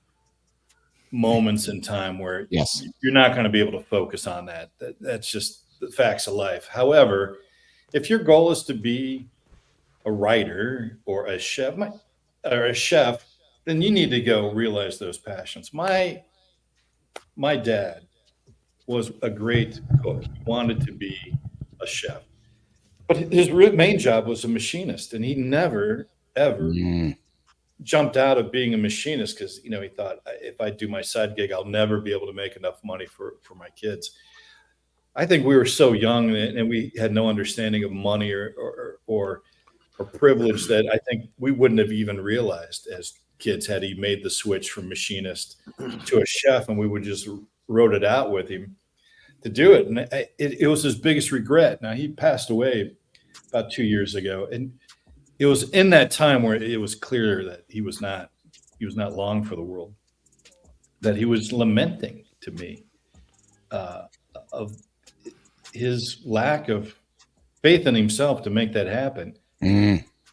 moments in time where you're not going to be able to focus on that. That's just the facts of life. However, if your goal is to be a writer or a chef, then you need to go realize those passions. My dad was a great cook. He wanted to be a chef, but his main job was a machinist, and he never ever jumped out of being a machinist because he thought, if I do my side gig, I'll never be able to make enough money for my kids. I think we were so young and we had no understanding of money or privilege that I think we wouldn't have even realized as kids had he made the switch from machinist to a chef, and we would just wrote it out with him to do it. And it was his biggest regret. Now, he passed away about 2 years ago, and it was in that time where it was clear that he was not long for the world, that he was lamenting to me of his lack of faith in himself to make that happen.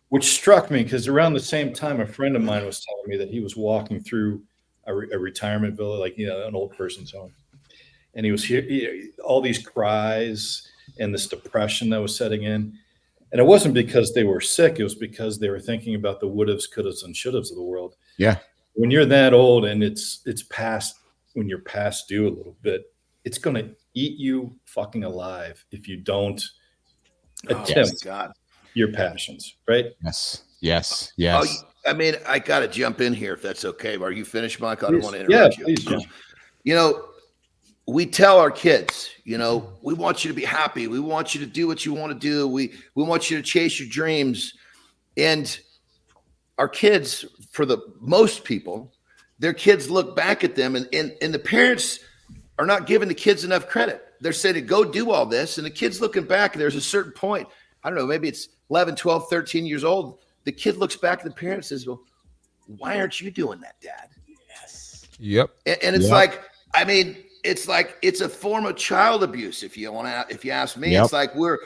Which struck me because around the same time, a friend of mine was telling me that he was walking through a retirement villa, like, an old person's home. And he was here, all these cries and this depression that was setting in. And it wasn't because they were sick. It was because they were thinking about the would-haves, could-haves, and should-haves of the world. Yeah. When you're that old and it's past, when you're past due a little bit, it's going to eat you fucking alive if you don't attempt your passions, right? Yes. I mean, I got to jump in here if that's okay. Are you finished, Mike? I don't want to interrupt you. Please, yeah. You know, we tell our kids, you know, we want you to be happy. We want you to do what you want to do. We want you to chase your dreams. And our kids, for the most people, their kids look back at them and the parents are not giving the kids enough credit. They're saying to go do all this. And the kid's looking back and there's a certain point. I don't know, maybe it's 11, 12, 13 years old. The kid looks back at the parents and says, well, why aren't you doing that, Dad? Yes. Yep. And it's like, I mean, it's like it's a form of child abuse. If you ask me, it's like we're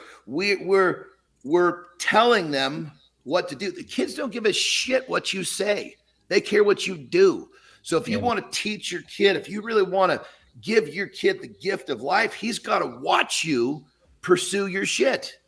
telling them what to do. The kids don't give a shit what you say. They care what you do. So if you want to teach your kid, if you really want to give your kid the gift of life, he's got to watch you pursue your shit.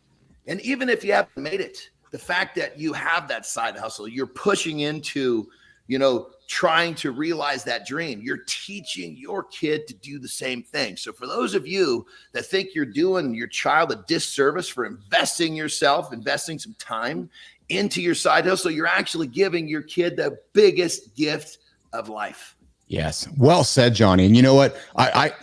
And even if you haven't made it, the fact that you have that side hustle, you're pushing into, you know, trying to realize that dream. You're teaching your kid to do the same thing. So for those of you that think you're doing your child a disservice for investing some time into your side hustle, you're actually giving your kid the biggest gift of life. Yes. Well said, Johnny. And you know what? I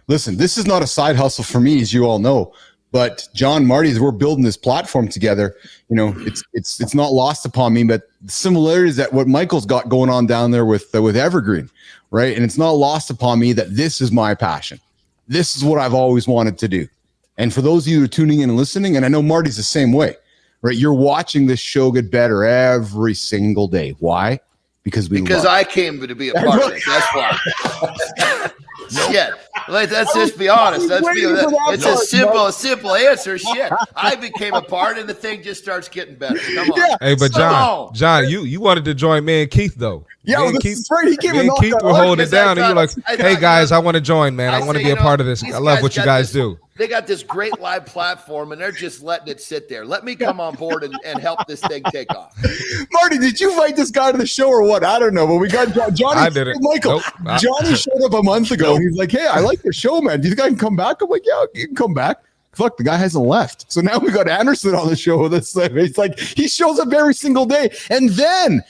listen, this is not a side hustle for me, as you all know. But John, Marty, as we're building this platform together, you know, it's not lost upon me, but the similarities that what Michael's got going on down there with Evergreen, right? And it's not lost upon me that this is my passion. This is what I've always wanted to do. And for those of you who are tuning in and listening, and I know Marty's the same way, right? You're watching this show get better every single day. Why? Because I came to be a part of it. That's why. Shit. Let's just be honest. It's a simple answer. Shit. I became a part and the thing just starts getting better. Come on. Yeah. Hey, but John, you wanted to join me and Keith though. Yeah, well, Keith, right. He came me and Keith were holding it down, and you're like, "Hey guys, I want to join, man. I want to be a part of this. I love what you guys do." They got this great live platform, and they're just letting it sit there. Let me come on board and help this thing take off. Marty, did you invite this guy to the show or what? I don't know, but we got Johnny. I didn't. Michael, nope. Johnny showed up a month ago, and he's like, "Hey, I like the show, man. Do you think I can come back?" I'm like, "Yeah, you can come back." Fuck, the guy hasn't left. So now we got Andersen on the show with us. It's like he shows up every single day. And then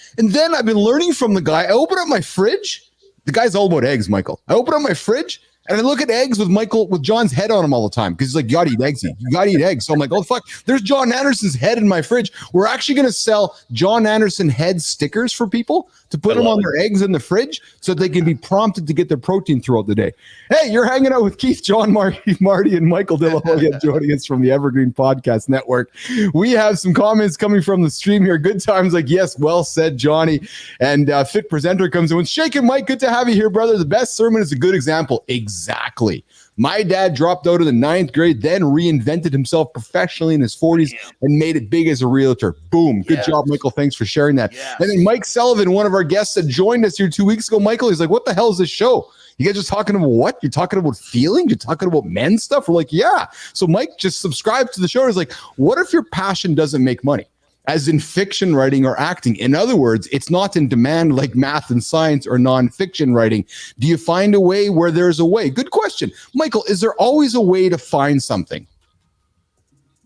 I've been learning from the guy. I open up my fridge. The guy's all about eggs, Michael. I open up my fridge and I look at eggs with John's head on them all the time because he's like, you gotta eat eggs. You gotta eat eggs. So I'm like, oh fuck, there's Jon Andersen's head in my fridge. We're actually gonna sell Jon Andersen head stickers for people to put them on their eggs in the fridge so that they can be prompted to get their protein throughout the day. Hey, you're hanging out with Keith, John, Marty, and Michael DeAloia joining us from the Evergreen Podcast Network. We have some comments coming from the stream here. Good times, like, yes, well said, Johnny. And Fit Presenter comes in with, Shaking Mike, good to have you here, brother. The best sermon is a good example. Exactly. My dad dropped out of the 9th grade, then reinvented himself professionally in his 40s and made it big as a realtor. Boom. Good job, Michael. Thanks for sharing that. And then Mike Sullivan, one of our guests that joined us here 2 weeks ago, Michael, he's like, what the hell is this show? You guys are talking about what? You're talking about feelings? You're talking about men stuff? We're like, yeah. So Mike just subscribed to the show. He's like, what if your passion doesn't make money? As in fiction writing or acting. In other words, it's not in demand like math and science or nonfiction writing. Do you find a way where there's a way? Good question. Michael, is there always a way to find something?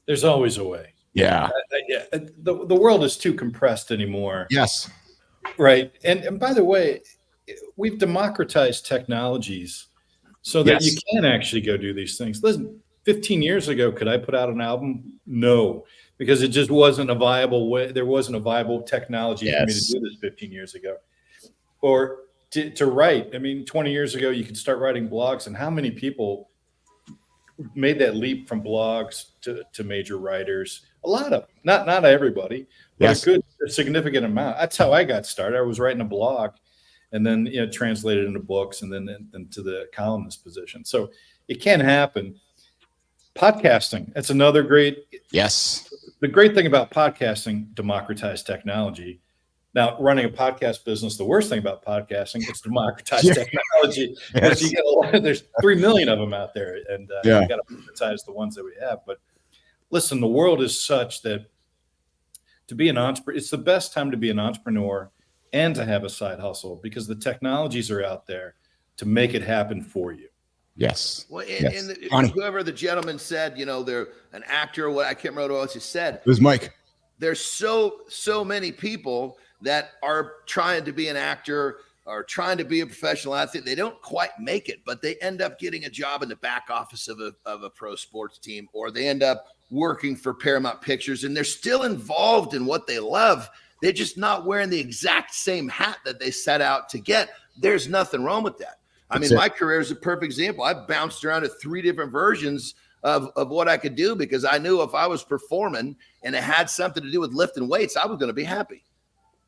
There's always a way. Yeah. The world is too compressed anymore. Yes. Right. And by the way, we've democratized technologies so that you can actually go do these things. Listen, 15 years ago, could I put out an album? No. Because it just wasn't a viable way. There wasn't a viable technology for me to do this 15 years ago. Or to write. I mean, 20 years ago, you could start writing blogs. And how many people made that leap from blogs to major writers? A lot of them. Not everybody, but a significant amount. That's how I got started. I was writing a blog and then translated into books and then to the columnist position. So it can happen. Podcasting. That's another great. Yes. The great thing about podcasting, democratized technology. Now, running a podcast business, the worst thing about podcasting is democratized technology. Because you get there's 3 million of them out there, and you got to prioritize the ones that we have. But listen, the world is such that to be an entrepreneur, it's the best time to be an entrepreneur and to have a side hustle because the technologies are out there to make it happen for you. Yes. Well, Yes. and whoever the gentleman said, they're an actor or what, I can't remember what else he said. It was Mike. There's so many people that are trying to be an actor or trying to be a professional athlete. They don't quite make it, but they end up getting a job in the back office of a pro sports team, or they end up working for Paramount Pictures, and they're still involved in what they love. They're just not wearing the exact same hat that they set out to get. There's nothing wrong with that. My career is a perfect example. I bounced around to 3 different versions of what I could do because I knew if I was performing and it had something to do with lifting weights, I was going to be happy.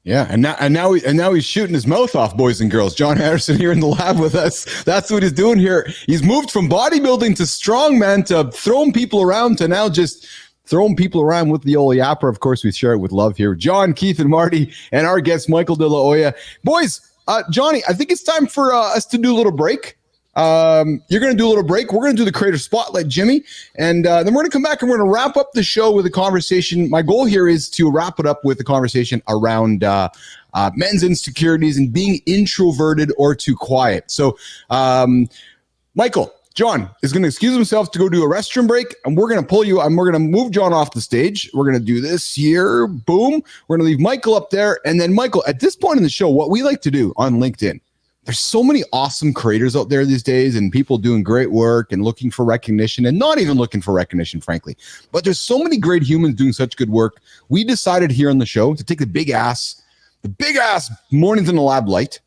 Yeah, and now he's shooting his mouth off, boys and girls. Jon Andersen here in the lab with us. That's what he's doing here. He's moved from bodybuilding to strongman to throwing people around to now just throwing people around with the old yapper. Of course, we share it with love here. Jon, Keith, and Marty, and our guest, Michael DeAloia. Boys, Johnny, I think it's time for us to do a little break. You're going to do a little break. We're going to do the creator spotlight, Jimmy. And then we're going to come back and we're going to wrap up the show with a conversation. My goal here is to wrap it up with a conversation around men's insecurities and being introverted or too quiet. So, Michael, Jon is going to excuse himself to go do a restroom break, and we're going to pull you, and we're going to move Jon off the stage. We're going to do this here. Boom. We're going to leave Michael up there. And then, Michael, at this point in the show, what we like to do on LinkedIn, there's so many awesome creators out there these days and people doing great work and looking for recognition and not even looking for recognition, frankly. But there's so many great humans doing such good work. We decided here on the show to take the big ass Mornings in the Lab light,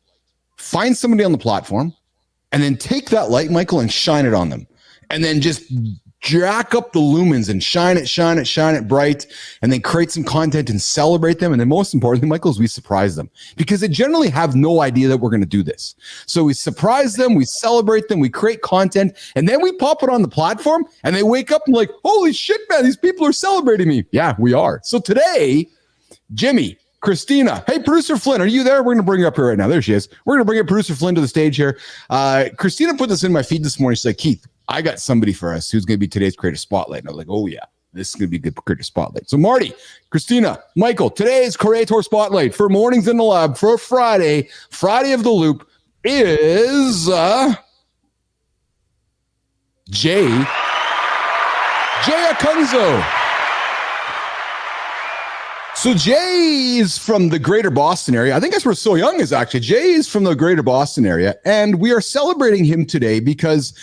find somebody on the platform, and then take that light, Michael, and shine it on them. And then just jack up the lumens and shine it bright, and then create some content and celebrate them. And then most importantly, Michael, is we surprise them because they generally have no idea that we're going to do this. So we surprise them, we celebrate them, we create content, and then we pop it on the platform and they wake up and like, holy shit, man, these people are celebrating me. Yeah, we are. So today, Jimmy, Kristina. Hey, producer Flynn, are you there? We're going to bring her up here right now. There she is. We're going to bring up producer Flynn to the stage here. Kristina put this in my feed this morning. She's like, Keith, I got somebody for us who's going to be today's creator spotlight. And I was like, oh yeah, this is going to be a good creator spotlight. So Marty, Kristina, Michael, today's creator spotlight for Mornings in the Lab for Friday of the Loop is Jay Acunzo. So Jay is from the greater Boston area. I think that's where So Young is actually. Jay is from the greater Boston area. And we are celebrating him today because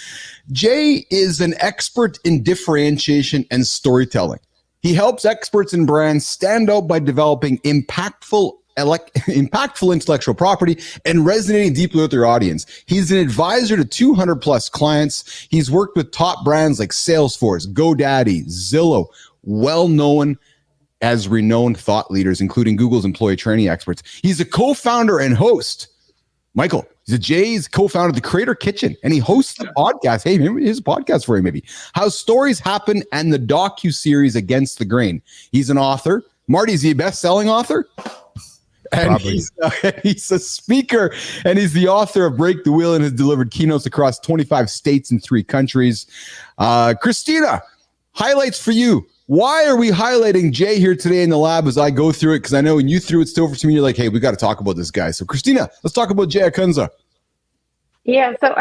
Jay is an expert in differentiation and storytelling. He helps experts and brands stand out by developing impactful intellectual property and resonating deeply with their audience. He's an advisor to 200 plus clients. He's worked with top brands like Salesforce, GoDaddy, Zillow, well-known as renowned thought leaders, including Google's employee training experts. He's a co-founder and host. Michael, Jay's co-founder of the Creator Kitchen, and he hosts the podcast. Hey, maybe here's a podcast for you, maybe. How Stories Happen and the docu-series Against the Grain. He's an author. Marty, is he a best-selling author? And he's a speaker, and he's the author of Break the Wheel and has delivered keynotes across 25 states and 3 countries. Kristina, highlights for you. Why are we highlighting Jay here today in the lab as I go through it? Because I know when you threw it still over to me, you're like, hey, we got to talk about this guy. So Kristina, let's talk about Jay Acunzo. Yeah, so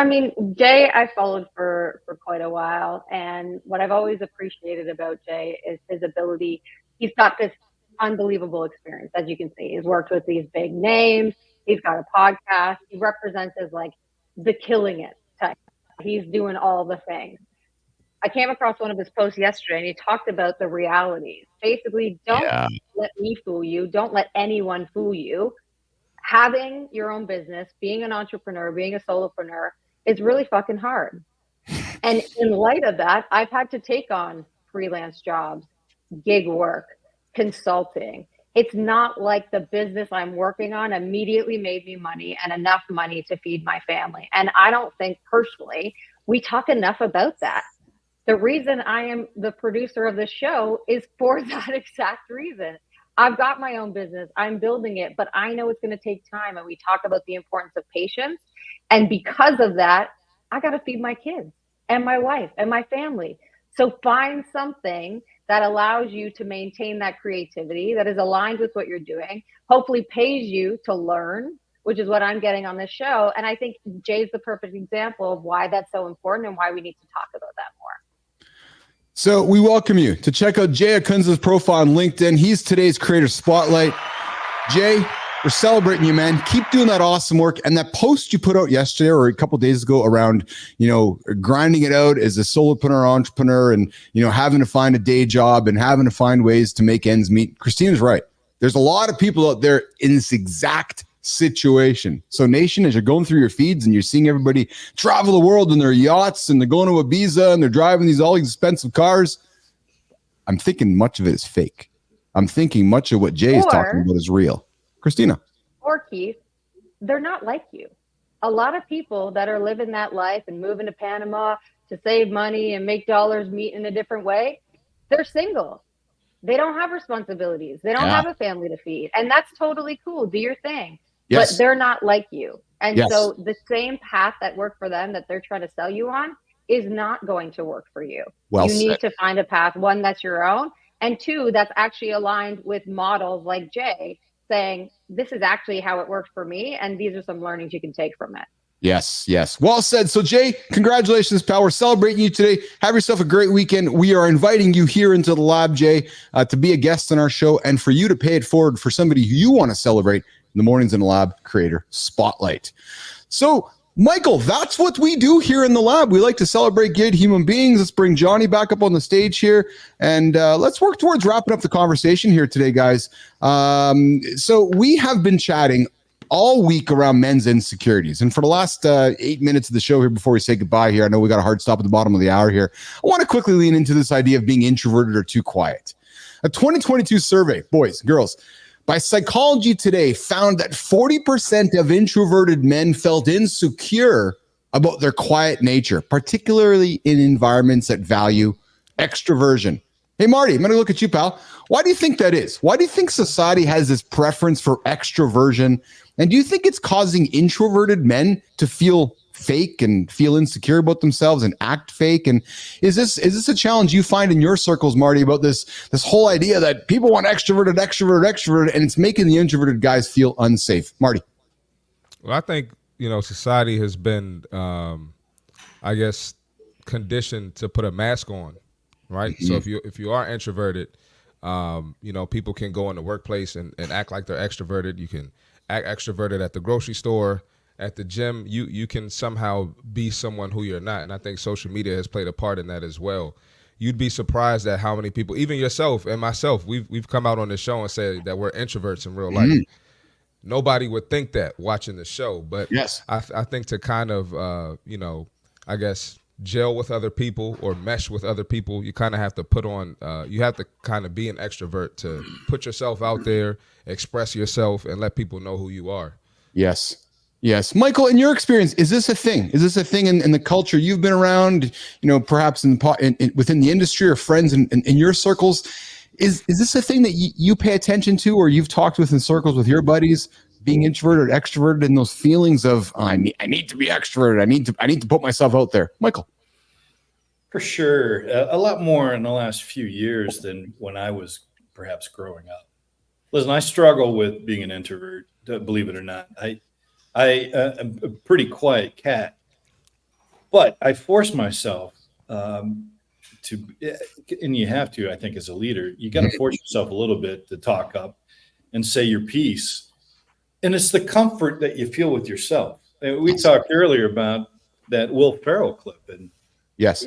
Jay I followed for quite a while, and what I've always appreciated about Jay is his ability. He's got this unbelievable experience, as you can see. He's worked with these big names. He's got a podcast. He represents as like the killing it type. He's doing all the things. I came across one of his posts yesterday, and he talked about the realities. Basically, don't let me fool you. Don't let anyone fool you. Having your own business, being an entrepreneur, being a solopreneur is really fucking hard. And in light of that, I've had to take on freelance jobs, gig work, consulting. It's not like the business I'm working on immediately made me money and enough money to feed my family. And I don't think personally we talk enough about that. The reason I am the producer of the show is for that exact reason. I've got my own business. I'm building it, but I know it's going to take time. And we talk about the importance of patience. And because of that, I got to feed my kids and my wife and my family. So find something that allows you to maintain that creativity, that is aligned with what you're doing, hopefully pays you to learn, which is what I'm getting on this show. And I think Jay's the perfect example of why that's so important and why we need to talk about that more. So we welcome you to check out Jay Acunza's profile on LinkedIn. He's today's Creator Spotlight. Jay, we're celebrating you, man. Keep doing that awesome work. And that post you put out yesterday or a couple of days ago around, grinding it out as a solopreneur entrepreneur and, having to find a day job and having to find ways to make ends meet. Kristina's right. There's a lot of people out there in this exact situation. So nation, as you're going through your feeds and you're seeing everybody travel the world in their yachts and they're going to Ibiza and they're driving these all expensive cars, I'm thinking much of it is fake. I'm thinking much of what Jay is talking about is real. Kristina. Or Keith, they're not like you. A lot of people that are living that life and moving to Panama to save money and make dollars meet in a different way, they're single. They don't have responsibilities. They don't have a family to feed. And that's totally cool. Do your thing. Yes. But they're not like you. And so the same path that worked for them that they're trying to sell you on is not going to work for you. You need to find a path, one, that's your own, and two, that's actually aligned with models like Jay saying, this is actually how it worked for me, and these are some learnings you can take from it. Yes. Well said. So Jay, congratulations, pal. We're celebrating you today. Have yourself a great weekend. We are inviting you here into the lab, Jay, to be a guest on our show and for you to pay it forward for somebody who you want to celebrate in the Mornings in the Lab Creator Spotlight. So Michael, that's what we do here in the lab. We like to celebrate good human beings. Let's bring Johnny back up on the stage here, and let's work towards wrapping up the conversation here today, guys. So we have been chatting all week around men's insecurities, and for the last 8 minutes of the show here before we say goodbye here, I know we got a hard stop at the bottom of the hour here. I want to quickly lean into this idea of being introverted or too quiet. A 2022 survey, boys, girls, by Psychology Today found that 40% of introverted men felt insecure about their quiet nature, particularly in environments that value extroversion. Hey, Marty, I'm going to look at you, pal. Why do you think that is? Why do you think society has this preference for extroversion? And do you think it's causing introverted men to feel fake and feel insecure about themselves and act fake? And is this a challenge you find in your circles, Marty, about this whole idea that people want extroverted, and it's making the introverted guys feel unsafe? Marty. Well, I think, society has been, conditioned to put a mask on, right? Mm-hmm. So if you are introverted, people can go in the workplace and act like they're extroverted. You can act extroverted at the grocery store, at the gym. You can somehow be someone who you're not. And I think social media has played a part in that as well. You'd be surprised at how many people, even yourself and myself, we've come out on this show and said that we're introverts in real life. Mm-hmm. Nobody would think that watching the show, but yes, I think to kind of, gel with other people or mesh with other people, you kind of have to put on, you have to kind of be an extrovert to put yourself out there, express yourself, and let people know who you are. Yes. Michael, in your experience, is this a thing? Is this a thing in the culture you've been around, perhaps within the industry or friends in your circles? Is this a thing that you pay attention to, or you've talked with in circles with your buddies, being introverted or extroverted, and those feelings of I need to be extroverted, I need to put myself out there? Michael. For sure, a lot more in the last few years than when I was perhaps growing up. Listen, I struggle with being an introvert, believe it or not. I am a pretty quiet cat, but I force myself to, and you have to, I think, as a leader, you got to force yourself a little bit to talk up and say your piece. And it's the comfort that you feel with yourself. And we talked earlier about that Will Ferrell clip. And yes,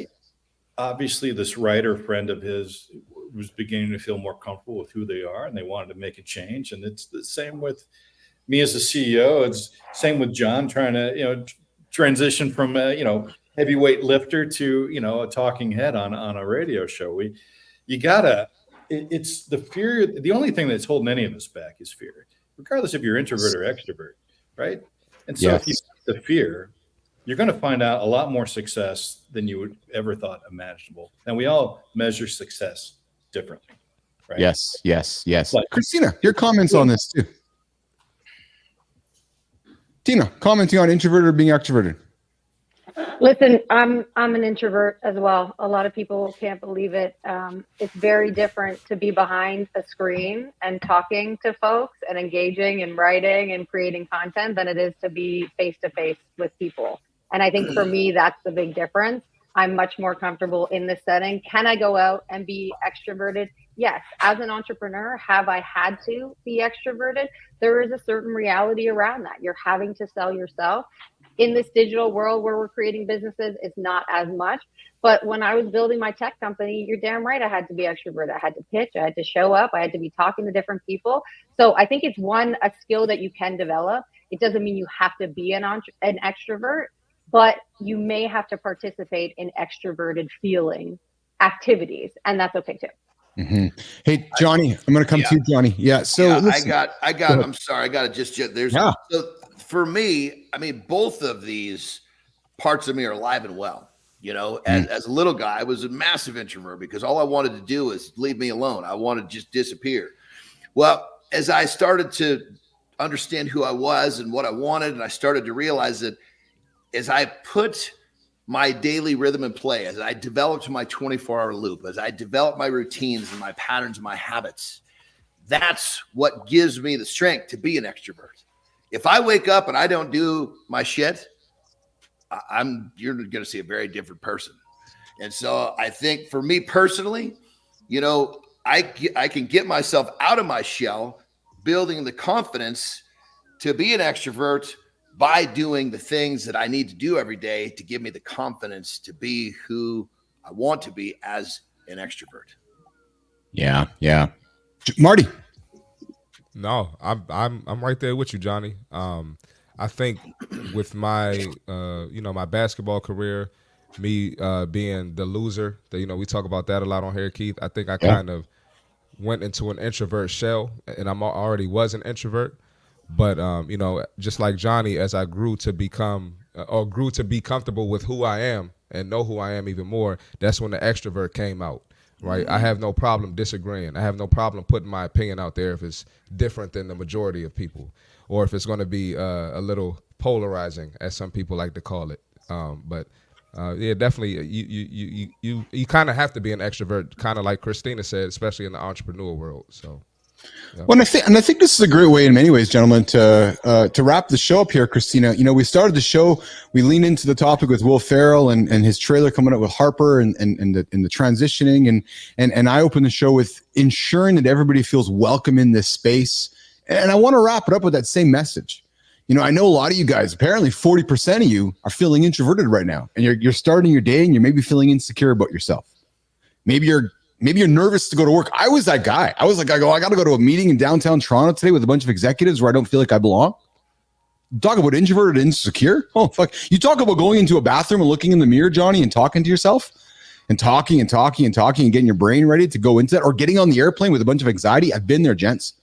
obviously this writer friend of his was beginning to feel more comfortable with who they are, and they wanted to make a change. And it's the same with me as a CEO. It's same with Jon trying to, transition from heavyweight lifter to, a talking head on a radio show. It's the fear. The only thing that's holding any of us back is fear, regardless if you're introvert or extrovert, right? And so if you have the fear, you're going to find out a lot more success than you would ever thought imaginable. And we all measure success differently, right? Yes. But, Kristina, your comments on this too. Tina, commenting on introverted or being extroverted. Listen, I'm an introvert as well. A lot of people can't believe it. It's very different to be behind a screen and talking to folks and engaging and writing and creating content than it is to be face to face with people. And I think for me, that's the big difference. I'm much more comfortable in this setting. Can I go out and be extroverted? Yes. As an entrepreneur, have I had to be extroverted? There is a certain reality around that. You're having to sell yourself. In this digital world where we're creating businesses, it's not as much. But when I was building my tech company, you're damn right, I had to be extroverted. I had to pitch, I had to show up, I had to be talking to different people. So I think it's a skill that you can develop. It doesn't mean you have to be an extrovert, but you may have to participate in extroverted feeling activities, and that's okay too. Mm-hmm. Hey, Johnny, I'm going to come to you, Johnny. Yeah. So I got. I'm sorry. I got to just. There's. Yeah. So for me, I mean, both of these parts of me are alive and well. You know, as a little guy, I was a massive introvert because all I wanted to do is leave me alone. I wanted to just disappear. Well, as I started to understand who I was and what I wanted, and I started to realize that as I put my daily rhythm in play, as I developed my 24-hour loop, as I developed my routines and my patterns and my habits, that's what gives me the strength to be an extrovert. If I wake up and I don't do my shit, you're going to see a very different person. And so I think for me personally, you know, I can get myself out of my shell, building the confidence to be an extrovert by doing the things that I need to do every day to give me the confidence to be who I want to be as an extrovert. Yeah. Yeah. Marty. No, I'm right there with you, Johnny. I think with my my basketball career, me being the loser, that we talk about that a lot on here, Keith. I think I kind of went into an introvert shell, and I already was an introvert. But just like Johnny, as I grew to be comfortable with who I am and know who I am even more, that's when the extrovert came out. Right. I have no problem disagreeing. I have no problem putting my opinion out there if it's different than the majority of people, or if it's going to be a little polarizing, as some people like to call it. But definitely, you kind of have to be an extrovert, kind of like Kristina said, especially in the entrepreneur world. So. Yeah. Well, and I think this is a great way in many ways, gentlemen, to wrap the show up here, Kristina. We started the show, we leaned into the topic with Will Ferrell and his trailer coming up with Harper and the transitioning. And I opened the show with ensuring that everybody feels welcome in this space. And I want to wrap it up with that same message. I know a lot of you guys, apparently 40% of you are feeling introverted right now. And you're starting your day and you're maybe feeling insecure about yourself. Maybe you're nervous to go to work. I was that guy. I got to go to a meeting in downtown Toronto today with a bunch of executives where I don't feel like I belong. Talk about introverted, insecure. Oh, fuck. You talk about going into a bathroom and looking in the mirror, Johnny, and talking to yourself and talking and getting your brain ready to go into that, or getting on the airplane with a bunch of anxiety. I've been there, gents.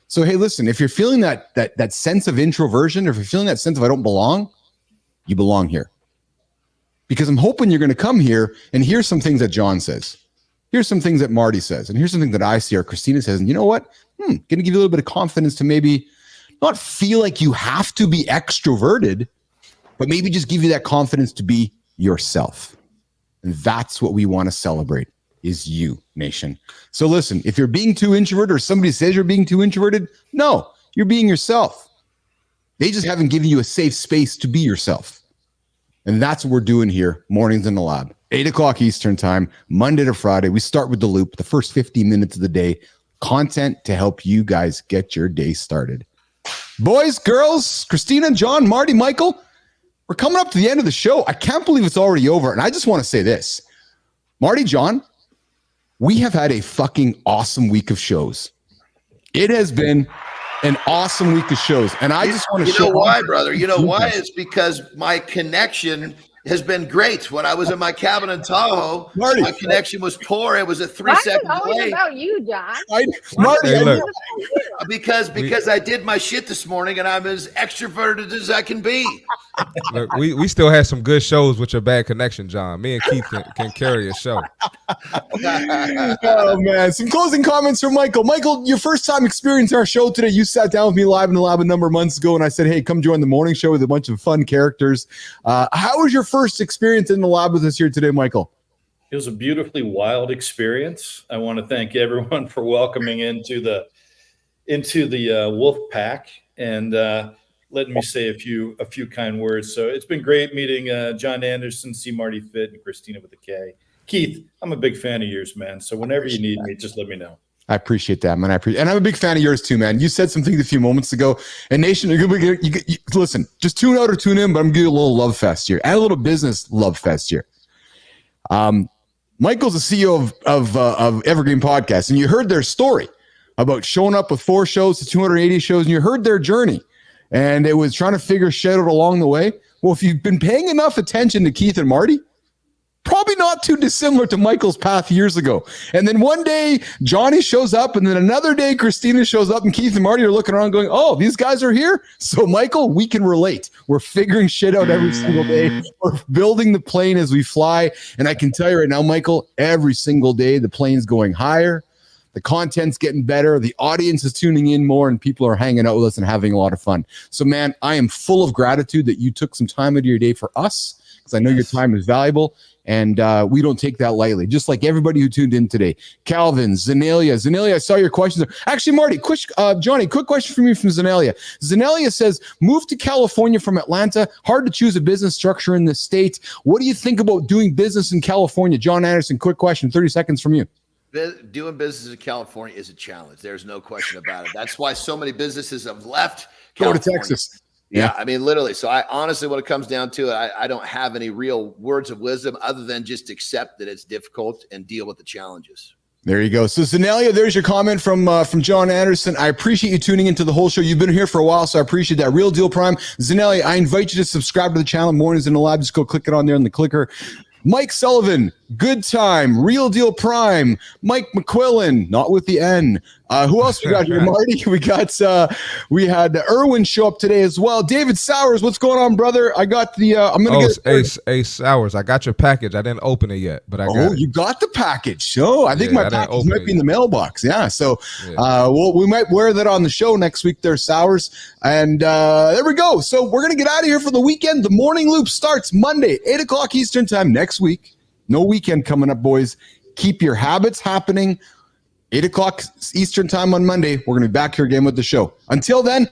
So, hey, listen, if you're feeling that sense of introversion, or if you're feeling that sense of I don't belong, you belong here. Because I'm hoping you're going to come here and hear some things that John says. Here's some things that Marty says, and here's something that I see or Kristina says. And you know what? Going to give you a little bit of confidence to maybe not feel like you have to be extroverted, but maybe just give you that confidence to be yourself. And that's what we want to celebrate, is you, nation. So listen, if you're being too introverted, or somebody says you're being too introverted, no, you're being yourself. They just haven't given you a safe space to be yourself. And that's what we're doing here, mornings in the lab. 8:00 Eastern time, Monday to Friday. We start with The Loop, the first 15 minutes of the day. Content to help you guys get your day started. Boys, girls, Kristina, John, Marty, Michael, we're coming up to the end of the show. I can't believe it's already over. And I just want to say this. Marty, John, we have had a fucking awesome week of shows. It has been an awesome week of shows. And I just want to show why, brother. You know why? It's because my connection has been great. When I was in my cabin in Tahoe, Marty, my connection was poor. It was a 3-second delay. delay. About you, John. Marty, hey, look. Because I did my shit this morning and I'm as extroverted as I can be. Look, we still had some good shows with your bad connection, John. Me and Keith can carry a show. Oh, man. Some closing comments from Michael. Michael, your first time experiencing our show today, you sat down with me live in the lab a number of months ago, and I said, hey, come join the morning show with a bunch of fun characters. How was your first first experience in the lab with us here today, Michael? It was a beautifully wild experience. I want to thank everyone for welcoming into the Wolf Pack and letting me say a few kind words. So it's been great meeting Jon Andersen, C. Marty Fit, and Kristina with a K. Keith, I'm a big fan of yours, man. So whenever you need me, just let me know. I appreciate that, man. And I'm a big fan of yours too, man. You said some things a few moments ago. And Nation, listen, just tune out or tune in, but I'm giving you a little love fest here and a little business love fest here. Michael's the CEO of Evergreen Podcast, and you heard their story about showing up with 4 shows to 280 shows, and you heard their journey. And it was trying to figure shit out along the way. Well, if you've been paying enough attention to Keith and Marty, probably not too dissimilar to Michael's path years ago. And then one day, Johnny shows up, and then another day, Kristina shows up, and Keith and Marty are looking around going, oh, these guys are here? So, Michael, we can relate. We're figuring shit out every single day. We're building the plane as we fly. And I can tell you right now, Michael, every single day, the plane's going higher. The content's getting better. The audience is tuning in more, and people are hanging out with us and having a lot of fun. So, man, I am full of gratitude that you took some time out of your day for us, because I know your time is valuable. And we don't take that lightly, just like everybody who tuned in today. Calvin, Zenelia, I saw your questions. Actually, Marty, Johnny, quick question from you from Zenelia. Zenelia says, move to California from Atlanta. Hard to choose a business structure in the state. What do you think about doing business in California? Jon Andersen, quick question, 30 seconds from you. Doing business in California is a challenge. There's no question about it. That's why so many businesses have left California. Go to Texas. Yeah, I mean, literally. So I honestly, when it comes down to it, I don't have any real words of wisdom other than just accept that it's difficult and deal with the challenges. There you go. So Zenelia, there's your comment from Jon Andersen. I appreciate you tuning into the whole show. You've been here for a while, so I appreciate that. Real Deal Prime. Zenelia, I invite you to subscribe to the channel, Mornings in the Lab. Just go click it on there in the clicker. Mike Sullivan, Good Time, Real Deal Prime, Mike McQuillan, not with the N. Who else we got here, Marty? We had Erwin show up today as well. David Sowers, what's going on, brother? I got the. I'm gonna get Ace Sowers. I got your package. I didn't open it yet, but I got it. You got the package. So I think my package might be in the mailbox. Yeah. So we might wear that on the show next week. There, Sowers, and there we go. So we're gonna get out of here for the weekend. The morning loop starts Monday, 8:00 Eastern time next week. No weekend coming up, boys. Keep your habits happening. 8:00 Eastern time on Monday. We're going to be back here again with the show. Until then,